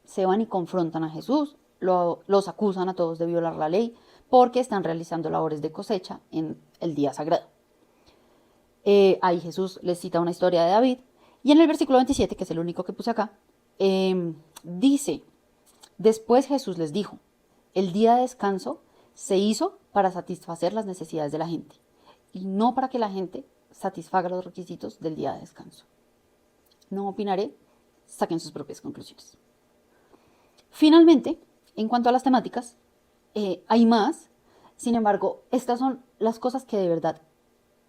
se van y confrontan a Jesús, los acusan a todos de violar la ley porque están realizando labores de cosecha en el día sagrado. Ahí Jesús les cita una historia de David y en el versículo 27, que es el único que puse acá, dice, después Jesús les dijo, el día de descanso se hizo para satisfacer las necesidades de la gente y no para que la gente satisfaga los requisitos del día de descanso. No opinaré, saquen sus propias conclusiones. Finalmente, en cuanto a las temáticas, hay más. Sin embargo, estas son las cosas que de verdad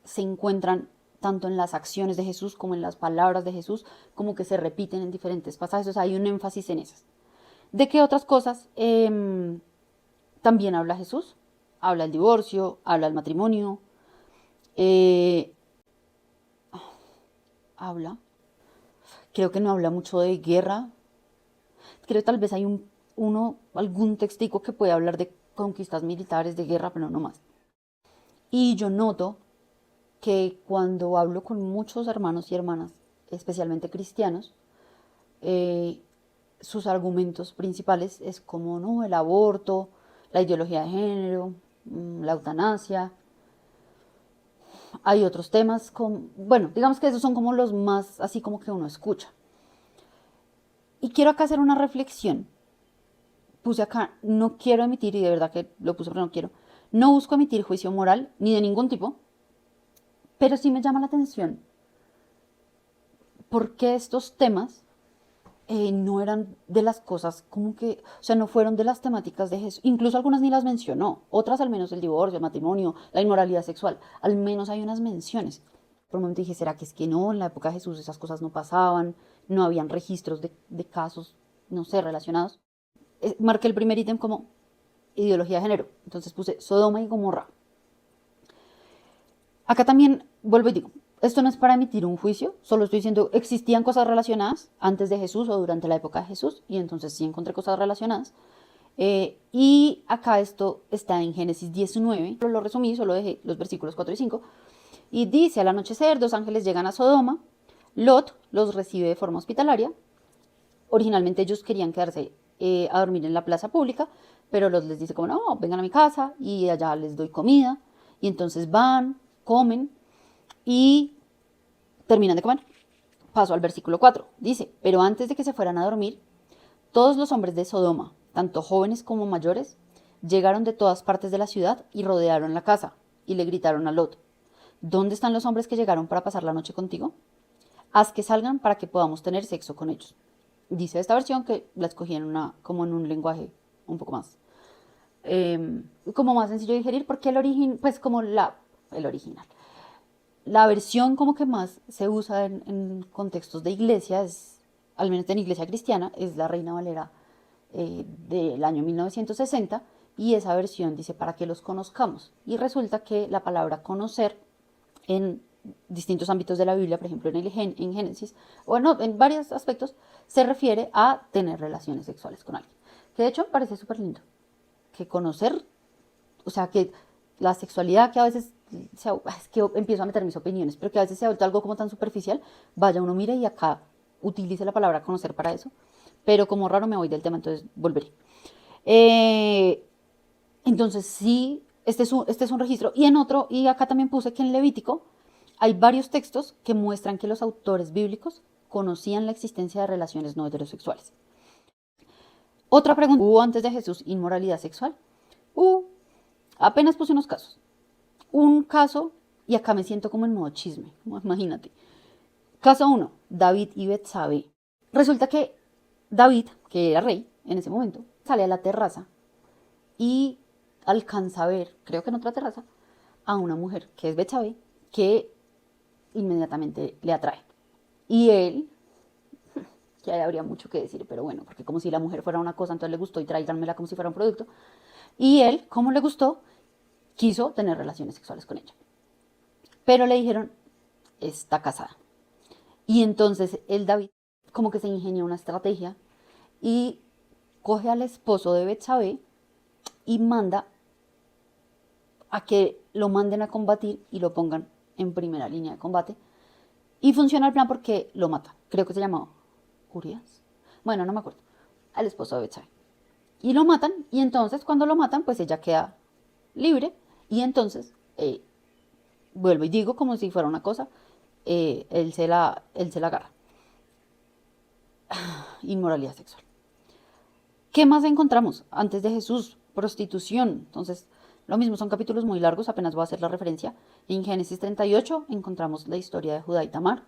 se encuentran tanto en las acciones de Jesús como en las palabras de Jesús, como que se repiten en diferentes pasajes. O sea, hay un énfasis en esas. ¿De qué otras cosas también habla Jesús? Habla el divorcio, habla el matrimonio, habla. Creo que no habla mucho de guerra. Creo que tal vez hay algún textico que puede hablar de conquistas militares, de guerra, pero no más. Y yo noto que cuando hablo con muchos hermanos y hermanas, especialmente cristianos, eh, sus argumentos principales es como, no, el aborto, la ideología de género, la eutanasia. Hay otros temas, bueno, digamos que esos son como los más así como que uno escucha. Y quiero acá hacer una reflexión. Puse acá, no quiero emitir, y de verdad que lo puse pero no quiero, no busco emitir juicio moral, ni de ningún tipo, pero sí me llama la atención por qué estos temas no eran de las cosas como que, o sea, no fueron de las temáticas de Jesús. Incluso algunas ni las mencionó, otras al menos el divorcio, el matrimonio, la inmoralidad sexual, al menos hay unas menciones. Por un momento dije, ¿será que es que no? En la época de Jesús esas cosas no pasaban, no habían registros de casos, no sé, relacionados. Marqué el primer ítem como ideología de género, entonces puse Sodoma y Gomorra. Acá también vuelvo y digo, esto no es para emitir un juicio, solo estoy diciendo, existían cosas relacionadas antes de Jesús o durante la época de Jesús, y entonces sí encontré cosas relacionadas. Y acá esto está en Génesis 19, pero lo resumí, solo dejé los versículos 4 y 5, y dice, al anochecer, dos ángeles llegan a Sodoma, Lot los recibe de forma hospitalaria, originalmente ellos querían quedarse a dormir en la plaza pública, pero Lot les dice como, no, vengan a mi casa, y allá les doy comida, y entonces van, comen, y terminan de comer. Paso al versículo 4. Dice, pero antes de que se fueran a dormir, todos los hombres de Sodoma, tanto jóvenes como mayores, llegaron de todas partes de la ciudad y rodearon la casa y le gritaron a Lot, ¿dónde están los hombres que llegaron para pasar la noche contigo? Haz que salgan para que podamos tener sexo con ellos. Dice esta versión que la escogí como en un lenguaje un poco más, como más sencillo de digerir, porque pues como el original. La versión como que más se usa en contextos de iglesia, al menos en iglesia cristiana, es la Reina Valera del año 1960, y esa versión dice para que los conozcamos. Y resulta que la palabra conocer en distintos ámbitos de la Biblia, por ejemplo en Génesis, bueno, en varios aspectos, se refiere a tener relaciones sexuales con alguien. Que de hecho parece súper lindo. Que conocer, o sea, que la sexualidad que a veces, es que empiezo a meter mis opiniones, pero que a veces se ha vuelto algo como tan superficial, vaya uno mire y acá utilice la palabra conocer para eso, pero como raro me voy del tema, entonces volveré. Eh, entonces sí, este es un registro, y acá también puse que en Levítico hay varios textos que muestran que los autores bíblicos conocían la existencia de relaciones no heterosexuales. Otra pregunta, ¿hubo antes de Jesús inmoralidad sexual? Apenas puse unos casos. Un caso, y acá me siento como en modo chisme, imagínate. Caso 1, David y Betsabé. Resulta que David, que era rey en ese momento, sale a la terraza y alcanza a ver, creo que en otra terraza, a una mujer que es Betsabé, que inmediatamente le atrae. Y él, que ahí habría mucho que decir, pero bueno, porque como si la mujer fuera una cosa, entonces le gustó y tráiganmela como si fuera un producto. Y él, como le gustó, quiso tener relaciones sexuales con ella. Pero le dijeron, está casada. Y entonces el David como que se ingenia una estrategia y coge al esposo de Betsabé y manda a que lo manden a combatir y lo pongan en primera línea de combate. Y funciona el plan porque lo mata. Creo que se llamaba Urias. Bueno, no me acuerdo. Al esposo de Betsabé. Y lo matan, y entonces cuando lo matan, pues ella queda libre. Y entonces, vuelvo y digo como si fuera una cosa, él se la agarra. Inmoralidad sexual. ¿Qué más encontramos? Antes de Jesús, prostitución. Entonces, lo mismo, son capítulos muy largos, apenas voy a hacer la referencia. En Génesis 38 encontramos la historia de Judá y Tamar.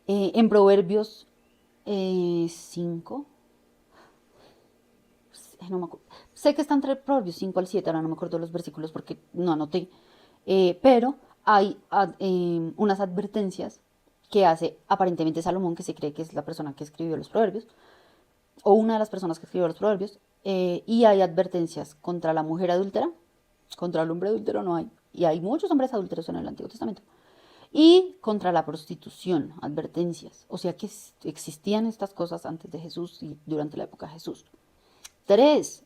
En Proverbios 5, no me acuerdo. Sé que está entre Proverbios 5 al 7, ahora no me acuerdo los versículos porque no anoté. Pero hay unas advertencias que hace aparentemente Salomón, que se cree que es la persona que escribió los Proverbios, o una de las personas que escribió los Proverbios, y hay advertencias contra la mujer adúltera, contra el hombre adúltero no hay, y hay muchos hombres adúlteros en el Antiguo Testamento, Y contra la prostitución, advertencias. O sea que existían estas cosas antes de Jesús y durante la época de Jesús. 3.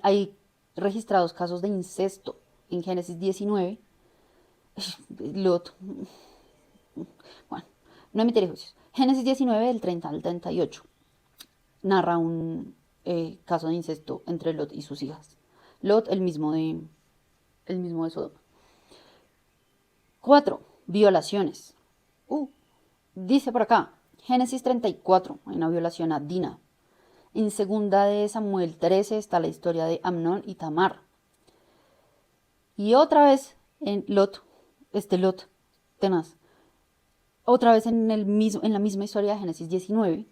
Hay registrados casos de incesto en Génesis 19. Lot. Bueno, no emitiré juicios. Génesis 19, del 30 al 38. Narra un caso de incesto entre Lot y sus hijas. Lot, el mismo de Sodoma. 4. Violaciones. Dice por acá, Génesis 34, hay una violación a Dina. En segunda de Samuel 13 está la historia de Amnón y Tamar. Y otra vez en Lot, tenaz. Otra vez en la misma historia de Génesis 19,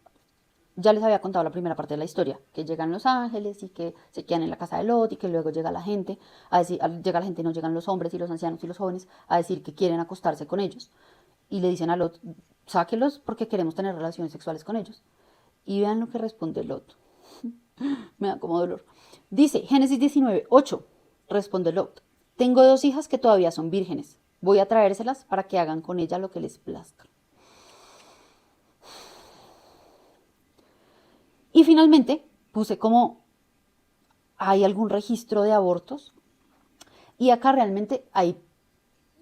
ya les había contado la primera parte de la historia, que llegan los ángeles y que se quedan en la casa de Lot y que luego llega la gente, llega la gente, no llegan los hombres y los ancianos y los jóvenes a decir que quieren acostarse con ellos. Y le dicen a Lot, sáquelos porque queremos tener relaciones sexuales con ellos. Y vean lo que responde Lot. Me da como dolor. Dice, Génesis 19, 8, responde Lot, tengo 2 hijas que todavía son vírgenes. Voy a traérselas para que hagan con ella lo que les plazca. Y finalmente puse como hay algún registro de abortos. Y acá realmente hay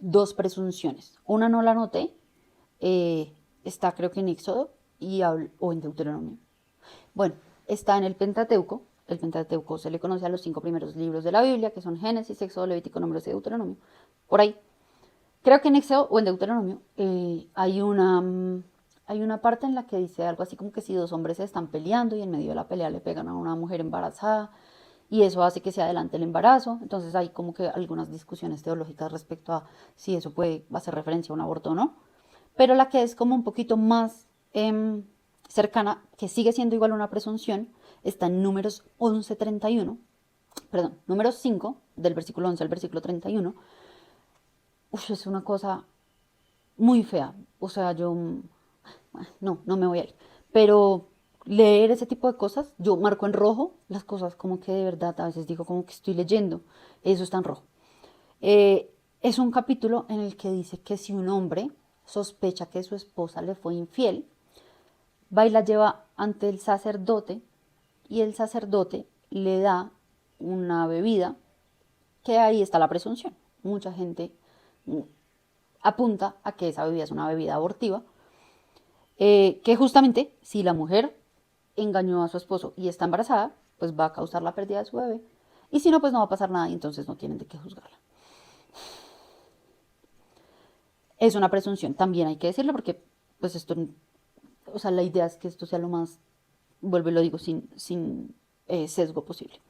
2 presunciones. Una no la anoté. Está creo que en Éxodo o en Deuteronomio. Bueno, está en el Pentateuco. El Pentateuco se le conoce a los 5 primeros libros de la Biblia, que son Génesis, Éxodo, Levítico, Números y Deuteronomio. Por ahí. Creo que en Éxodo o en Deuteronomio hay una parte en la que dice algo así como que si 2 hombres se están peleando y en medio de la pelea le pegan a una mujer embarazada y eso hace que se adelante el embarazo. Entonces hay como que algunas discusiones teológicas respecto a si eso puede hacer referencia a un aborto o no. Pero la que es como un poquito más cercana, que sigue siendo igual una presunción, está en Números 11:31, perdón, Números 5, del versículo 11 al versículo 31. Es una cosa muy fea. O sea, no me voy a ir. Pero leer ese tipo de cosas, yo marco en rojo las cosas como que de verdad a veces digo como que estoy leyendo. Eso está en rojo. Es un capítulo en el que dice que si un hombre sospecha que su esposa le fue infiel, va y la lleva ante el sacerdote y el sacerdote le da una bebida, que ahí está la presunción. Mucha gente apunta a que esa bebida es una bebida abortiva, que justamente si la mujer engañó a su esposo y está embarazada, pues va a causar la pérdida de su bebé. Y si no, pues no va a pasar nada y entonces no tienen de qué juzgarla. Es una presunción, también hay que decirlo porque pues esto, o sea, la idea es que esto sea lo más, vuelvo y lo digo, sin sesgo posible.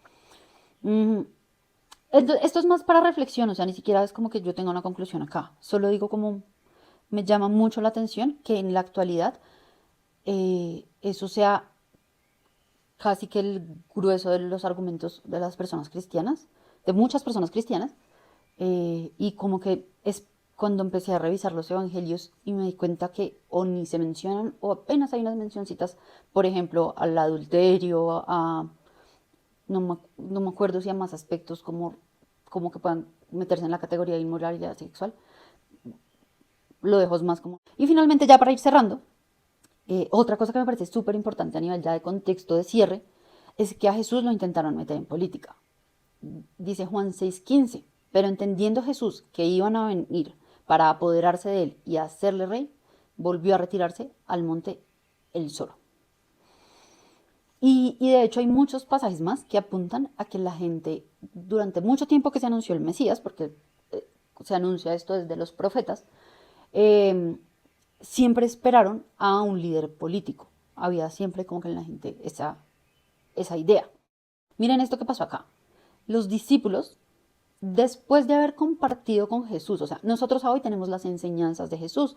Esto es más para reflexión, o sea, ni siquiera es como que yo tenga una conclusión acá. Solo digo como me llama mucho la atención que en la actualidad eso sea casi que el grueso de los argumentos de las personas cristianas, de muchas personas cristianas, y como que es cuando empecé a revisar los evangelios y me di cuenta que o ni se mencionan o apenas hay unas mencioncitas, por ejemplo, al adulterio, no me acuerdo si a más aspectos como que puedan meterse en la categoría de inmoralidad sexual. Lo dejo más como... Y finalmente, ya para ir cerrando, otra cosa que me parece súper importante a nivel ya de contexto de cierre es que a Jesús lo intentaron meter en política. Dice Juan 6:15, pero entendiendo Jesús que iban a venir para apoderarse de él y hacerle rey, volvió a retirarse al monte él solo. Y de hecho hay muchos pasajes más que apuntan a que la gente, durante mucho tiempo que se anunció el Mesías, porque se anuncia esto desde los profetas, eh, siempre esperaron a un líder político. Había siempre como que en la gente esa idea. Miren esto que pasó acá. Los discípulos, después de haber compartido con Jesús, o sea, nosotros hoy tenemos las enseñanzas de Jesús,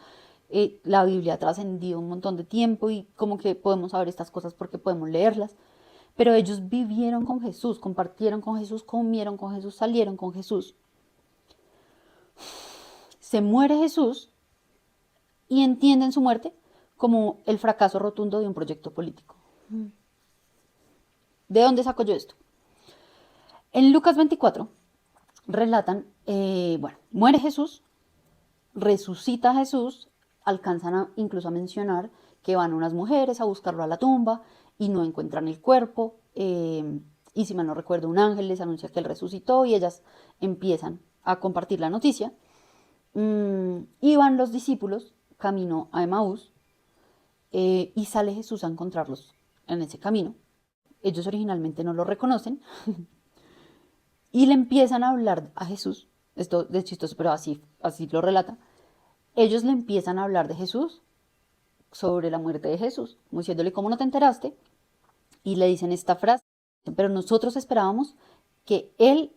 la Biblia ha trascendido un montón de tiempo y como que podemos saber estas cosas porque podemos leerlas, pero ellos vivieron con Jesús, compartieron con Jesús, comieron con Jesús, salieron con Jesús. Se muere Jesús y entienden su muerte como el fracaso rotundo de un proyecto político. ¿De dónde saco yo esto? En Lucas 24 relatan, bueno, muere Jesús resucita a Jesús, alcanzan incluso a mencionar que van unas mujeres a buscarlo a la tumba y no encuentran el cuerpo. Y si mal no recuerdo, un ángel les anuncia que él resucitó y ellas empiezan a compartir la noticia. Y van los discípulos camino a Emaús y sale Jesús a encontrarlos en ese camino. Ellos originalmente no lo reconocen y le empiezan a hablar a Jesús. Esto es chistoso, pero así lo relata. Ellos le empiezan a hablar de Jesús, sobre la muerte de Jesús, como diciéndole, ¿cómo no te enteraste? Y le dicen esta frase, pero nosotros esperábamos que él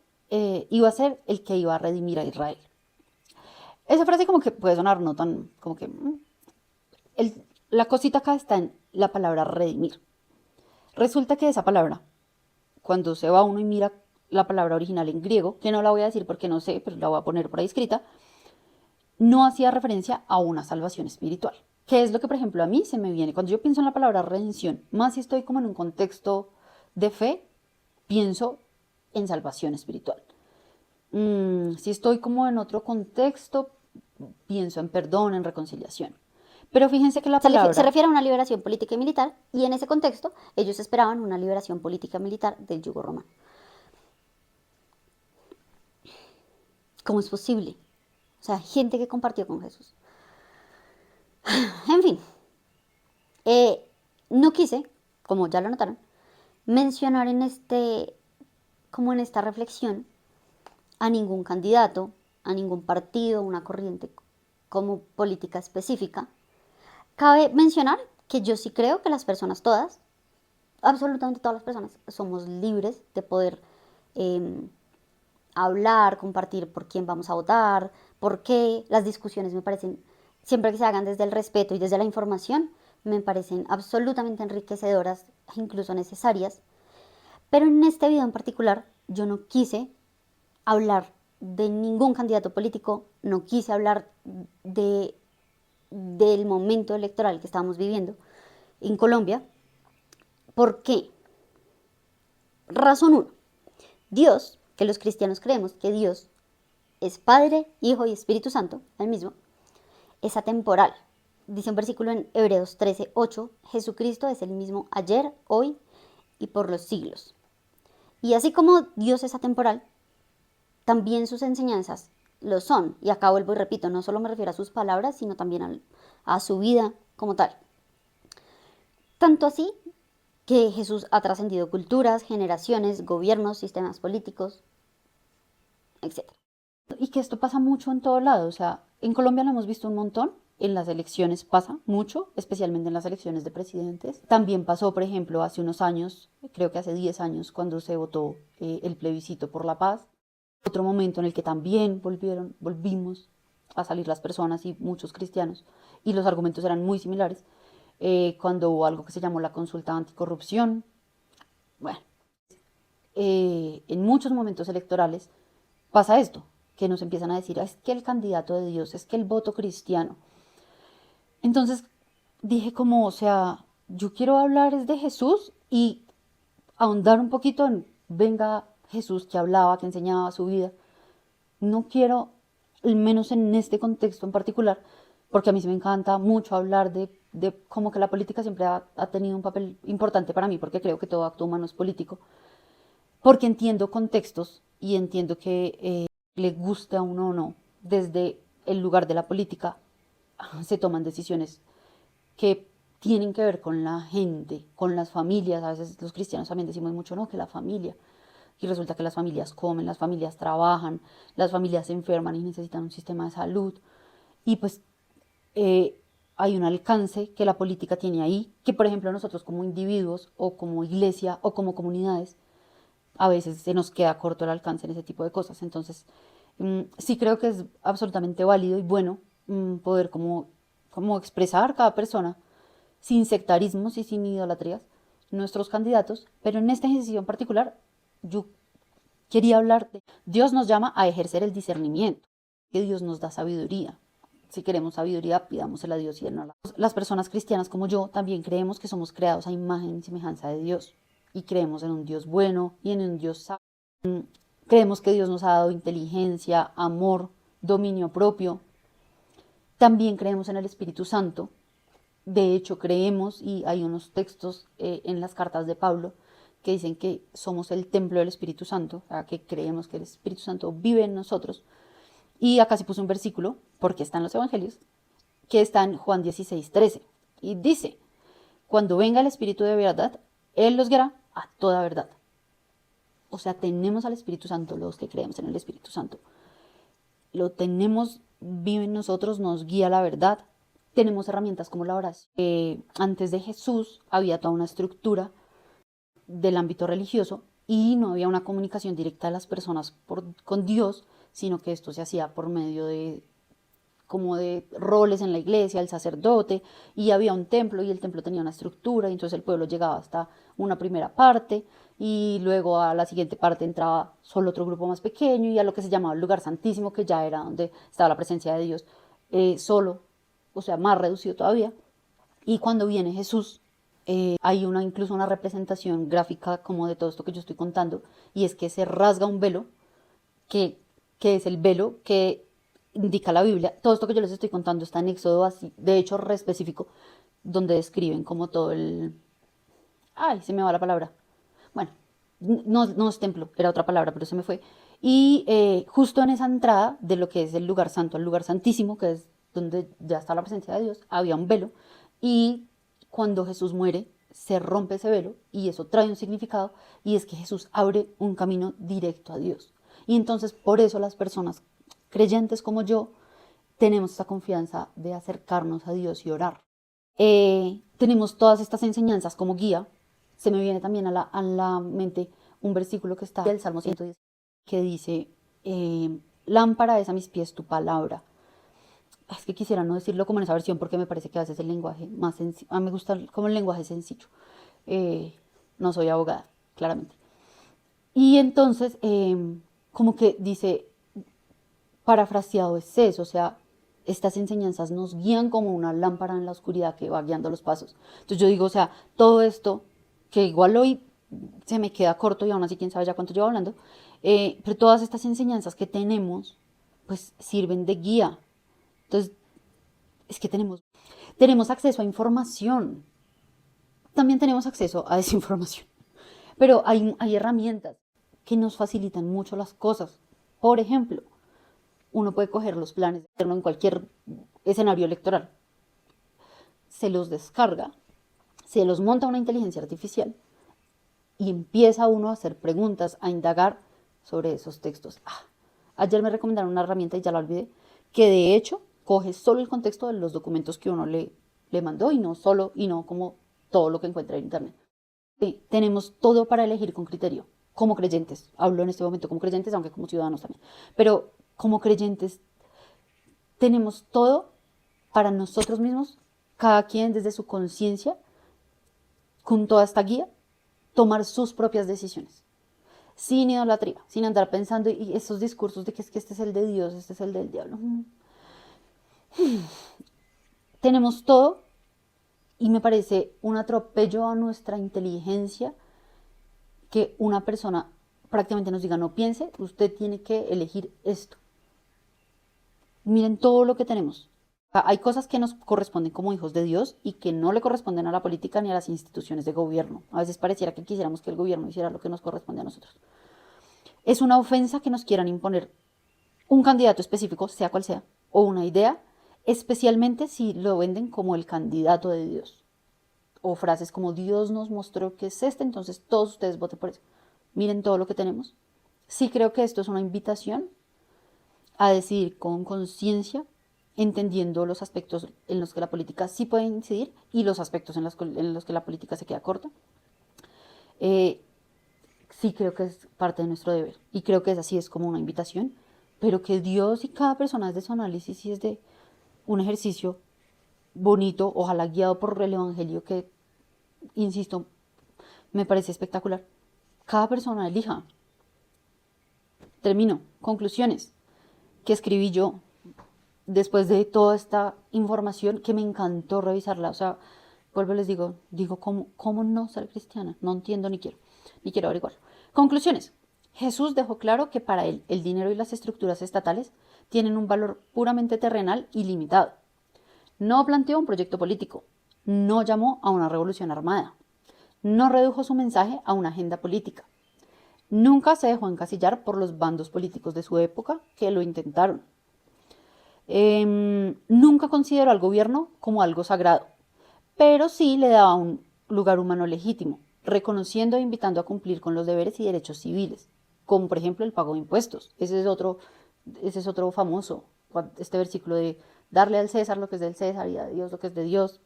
iba a ser el que iba a redimir a Israel. Esa frase como que puede sonar no tan, como que... la cosita acá está en la palabra redimir. Resulta que esa palabra, cuando se va uno y mira la palabra original en griego, que no la voy a decir porque no sé, pero la voy a poner por ahí escrita, no hacía referencia a una salvación espiritual. ¿Qué es lo que, por ejemplo, a mí se me viene? Cuando yo pienso en la palabra redención, más si estoy como en un contexto de fe, pienso en salvación espiritual. Si estoy como en otro contexto, pienso en perdón, en reconciliación. Pero fíjense que la palabra... Se refiere a una liberación política y militar, y en ese contexto ellos esperaban una liberación política y militar del yugo romano. ¿Cómo es posible? O sea, gente que compartió con Jesús. En fin, no quise, como ya lo notaron, mencionar como en esta reflexión, a ningún candidato, a ningún partido, una corriente como política específica. Cabe mencionar que yo sí creo que las personas todas, absolutamente todas las personas, somos libres de poder hablar, compartir por quién vamos a votar, por qué. Las discusiones me parecen, siempre que se hagan desde el respeto y desde la información, me parecen absolutamente enriquecedoras e incluso necesarias. Pero en este video en particular, yo no quise hablar de ningún candidato político, no quise hablar del momento electoral que estamos viviendo en Colombia. ¿Por qué? Razón 1. Dios, que los cristianos creemos que Dios es Padre, Hijo y Espíritu Santo, el mismo, es atemporal. Dice un versículo en Hebreos 13:8, Jesucristo es el mismo ayer, hoy y por los siglos. Y así como Dios es atemporal, también sus enseñanzas lo son. Y acá vuelvo y repito, no solo me refiero a sus palabras, sino también a su vida como tal. Tanto así que Jesús ha trascendido culturas, generaciones, gobiernos, sistemas políticos, etc. Y que esto pasa mucho en todo lado, o sea, en Colombia lo hemos visto un montón, en las elecciones pasa mucho, especialmente en las elecciones de presidentes. También pasó, por ejemplo, hace unos años, creo que hace 10 años, cuando se votó el plebiscito por la paz. Otro momento en el que también volvimos a salir las personas y muchos cristianos, y los argumentos eran muy similares, cuando hubo algo que se llamó la consulta anticorrupción. Bueno, en muchos momentos electorales pasa esto, que nos empiezan a decir, es que el candidato de Dios, es que el voto cristiano. Entonces dije como, o sea, yo quiero hablar es de Jesús y ahondar un poquito en, venga Jesús que hablaba, que enseñaba su vida. No quiero, al menos en este contexto en particular, porque a mí sí me encanta mucho hablar de como que la política siempre ha tenido un papel importante para mí, porque creo que todo acto humano es político, porque entiendo contextos y entiendo que le guste a uno o no, desde el lugar de la política se toman decisiones que tienen que ver con la gente, con las familias. A veces los cristianos también decimos mucho, no, que la familia. Y resulta que las familias comen, las familias trabajan, las familias se enferman y necesitan un sistema de salud. Y pues hay un alcance que la política tiene ahí, que por ejemplo nosotros como individuos o como iglesia o como comunidades, a veces se nos queda corto el alcance en ese tipo de cosas. Entonces, sí creo que es absolutamente válido y bueno poder como expresar cada persona sin sectarismos y sin idolatrías nuestros candidatos, pero en este ejercicio en particular yo quería hablar de Dios nos llama a ejercer el discernimiento, que Dios nos da sabiduría. Si queremos sabiduría, pidámosela a Dios y Él nos la da. Las personas cristianas como yo también creemos que somos creados a imagen y semejanza de Dios y creemos en un Dios bueno y en un Dios sabio. Creemos que Dios nos ha dado inteligencia, amor, dominio propio. También creemos en el Espíritu Santo. De hecho, creemos, y hay unos textos en las cartas de Pablo que dicen que somos el templo del Espíritu Santo, o sea, que creemos que el Espíritu Santo vive en nosotros. Y acá se puso un versículo, porque está en los Evangelios, que está en Juan 16:13. Y dice, cuando venga el Espíritu de verdad, Él los guiará a toda verdad. O sea, tenemos al Espíritu Santo, los que creemos en el Espíritu Santo. Lo tenemos, vive en nosotros, nos guía a la verdad. Tenemos herramientas como la oración. Antes de Jesús había toda una estructura del ámbito religioso y no había una comunicación directa de las personas con Dios, sino que esto se hacía por medio de como de roles en la iglesia, el sacerdote, y había un templo y el templo tenía una estructura, y entonces el pueblo llegaba hasta una primera parte y luego a la siguiente parte entraba solo otro grupo más pequeño y a lo que se llamaba el lugar santísimo, que ya era donde estaba la presencia de Dios, solo, o sea, más reducido todavía. Y cuando viene Jesús, hay incluso una representación gráfica como de todo esto que yo estoy contando, y es que se rasga un velo, que, que es el velo que indica la Biblia. Todo esto que yo les estoy contando está en Éxodo, así, de hecho, re específico, donde describen como todo el... Ay, se me va la palabra. Bueno, no es templo, era otra palabra, pero se me fue. Y justo en esa entrada de lo que es el lugar santo, el lugar santísimo, que es donde ya está la presencia de Dios, había un velo. Y cuando Jesús muere, se rompe ese velo y eso trae un significado, y es que Jesús abre un camino directo a Dios. Y entonces por eso las personas creyentes como yo tenemos esta confianza de acercarnos a Dios y orar. Tenemos todas estas enseñanzas como guía. Se me viene también a la mente un versículo que está del Salmo 110 que dice, lámpara es a mis pies tu palabra. Es que quisiera no decirlo como en esa versión porque me parece que a veces el lenguaje más sencillo, a mí me gusta como el lenguaje sencillo. No soy abogada, claramente. Y entonces, como que dice, parafraseado es eso, o sea, estas enseñanzas nos guían como una lámpara en la oscuridad que va guiando los pasos. Entonces yo digo, o sea, todo esto, que igual hoy se me queda corto y aún así quién sabe ya cuánto llevo hablando, pero todas estas enseñanzas que tenemos, pues sirven de guía. Entonces, es que tenemos acceso a información, también tenemos acceso a desinformación, pero hay herramientas que nos facilitan mucho las cosas. Por ejemplo, uno puede coger los planes de gobierno en cualquier escenario electoral, se los descarga, se los monta una inteligencia artificial y empieza uno a hacer preguntas, a indagar sobre esos textos. Ayer me recomendaron una herramienta y ya la olvidé, que de hecho coge solo el contexto de los documentos que uno le mandó y no como todo lo que encuentra en internet. Sí, tenemos todo para elegir con criterio, como creyentes. Hablo en este momento como creyentes, aunque como ciudadanos también. Pero como creyentes tenemos todo para nosotros mismos, cada quien desde su conciencia, con toda esta guía, tomar sus propias decisiones. Sin idolatría, sin andar pensando y esos discursos de que es que este es el de Dios, este es el del diablo. Tenemos todo y me parece un atropello a nuestra inteligencia que una persona prácticamente nos diga, no piense, usted tiene que elegir esto. Miren todo lo que tenemos. Hay cosas que nos corresponden como hijos de Dios y que no le corresponden a la política ni a las instituciones de gobierno. A veces pareciera que quisiéramos que el gobierno hiciera lo que nos corresponde a nosotros. Es una ofensa que nos quieran imponer un candidato específico, sea cual sea, o una idea, especialmente si lo venden como el candidato de Dios. O frases como Dios nos mostró que es este, entonces todos ustedes voten por eso. Miren todo lo que tenemos. Sí creo que esto es una invitación a decidir con conciencia, entendiendo los aspectos en los que la política sí puede incidir y los aspectos en los que la política se queda corta. Sí creo que es parte de nuestro deber y creo que es así, es como una invitación, pero que Dios y cada persona es de su análisis y es de un ejercicio bonito, ojalá guiado por el Evangelio que, insisto, me parece espectacular. Cada persona elija. Termino. Conclusiones que escribí yo después de toda esta información que me encantó revisarla. O sea, vuelvo y les digo, ¿cómo no ser cristiana? No entiendo ni quiero averiguarlo. Conclusiones. Jesús dejó claro que para él el dinero y las estructuras estatales tienen un valor puramente terrenal y limitado. No planteó un proyecto político, no llamó a una revolución armada, no redujo su mensaje a una agenda política. Nunca se dejó encasillar por los bandos políticos de su época que lo intentaron. Nunca consideró al gobierno como algo sagrado, pero sí le daba un lugar humano legítimo, reconociendo e invitando a cumplir con los deberes y derechos civiles, como por ejemplo el pago de impuestos. Ese es otro famoso, este versículo de darle al César lo que es del César y a Dios lo que es de Dios.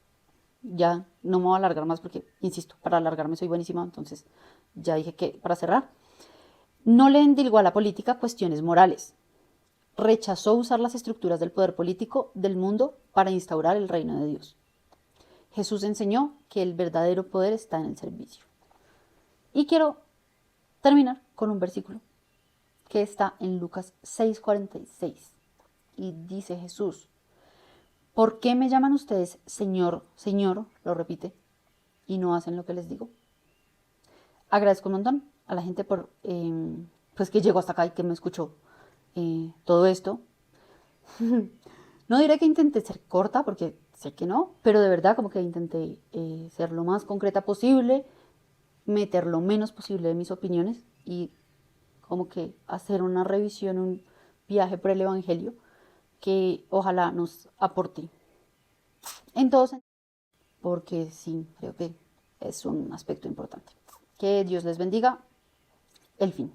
Ya no me voy a alargar más porque, insisto, para alargarme soy buenísima, entonces ya dije que para cerrar, no le endilgó a la política cuestiones morales. Rechazó usar las estructuras del poder político del mundo para instaurar el reino de Dios. Jesús enseñó que el verdadero poder está en el servicio. Y quiero terminar con un versículo que está en Lucas 6:46. Y dice Jesús: ¿por qué me llaman ustedes Señor, Señor? Lo repite, y no hacen lo que les digo. Agradezco un montón a la gente por pues que llegó hasta acá y que me escuchó todo esto. No diré que intenté ser corta, porque sé que no, pero de verdad como que intenté ser lo más concreta posible, meter lo menos posible de mis opiniones y como que hacer una revisión, un viaje por el Evangelio que ojalá nos aporte en todo sentido, porque sí, creo que es un aspecto importante. Que Dios les bendiga. El fin.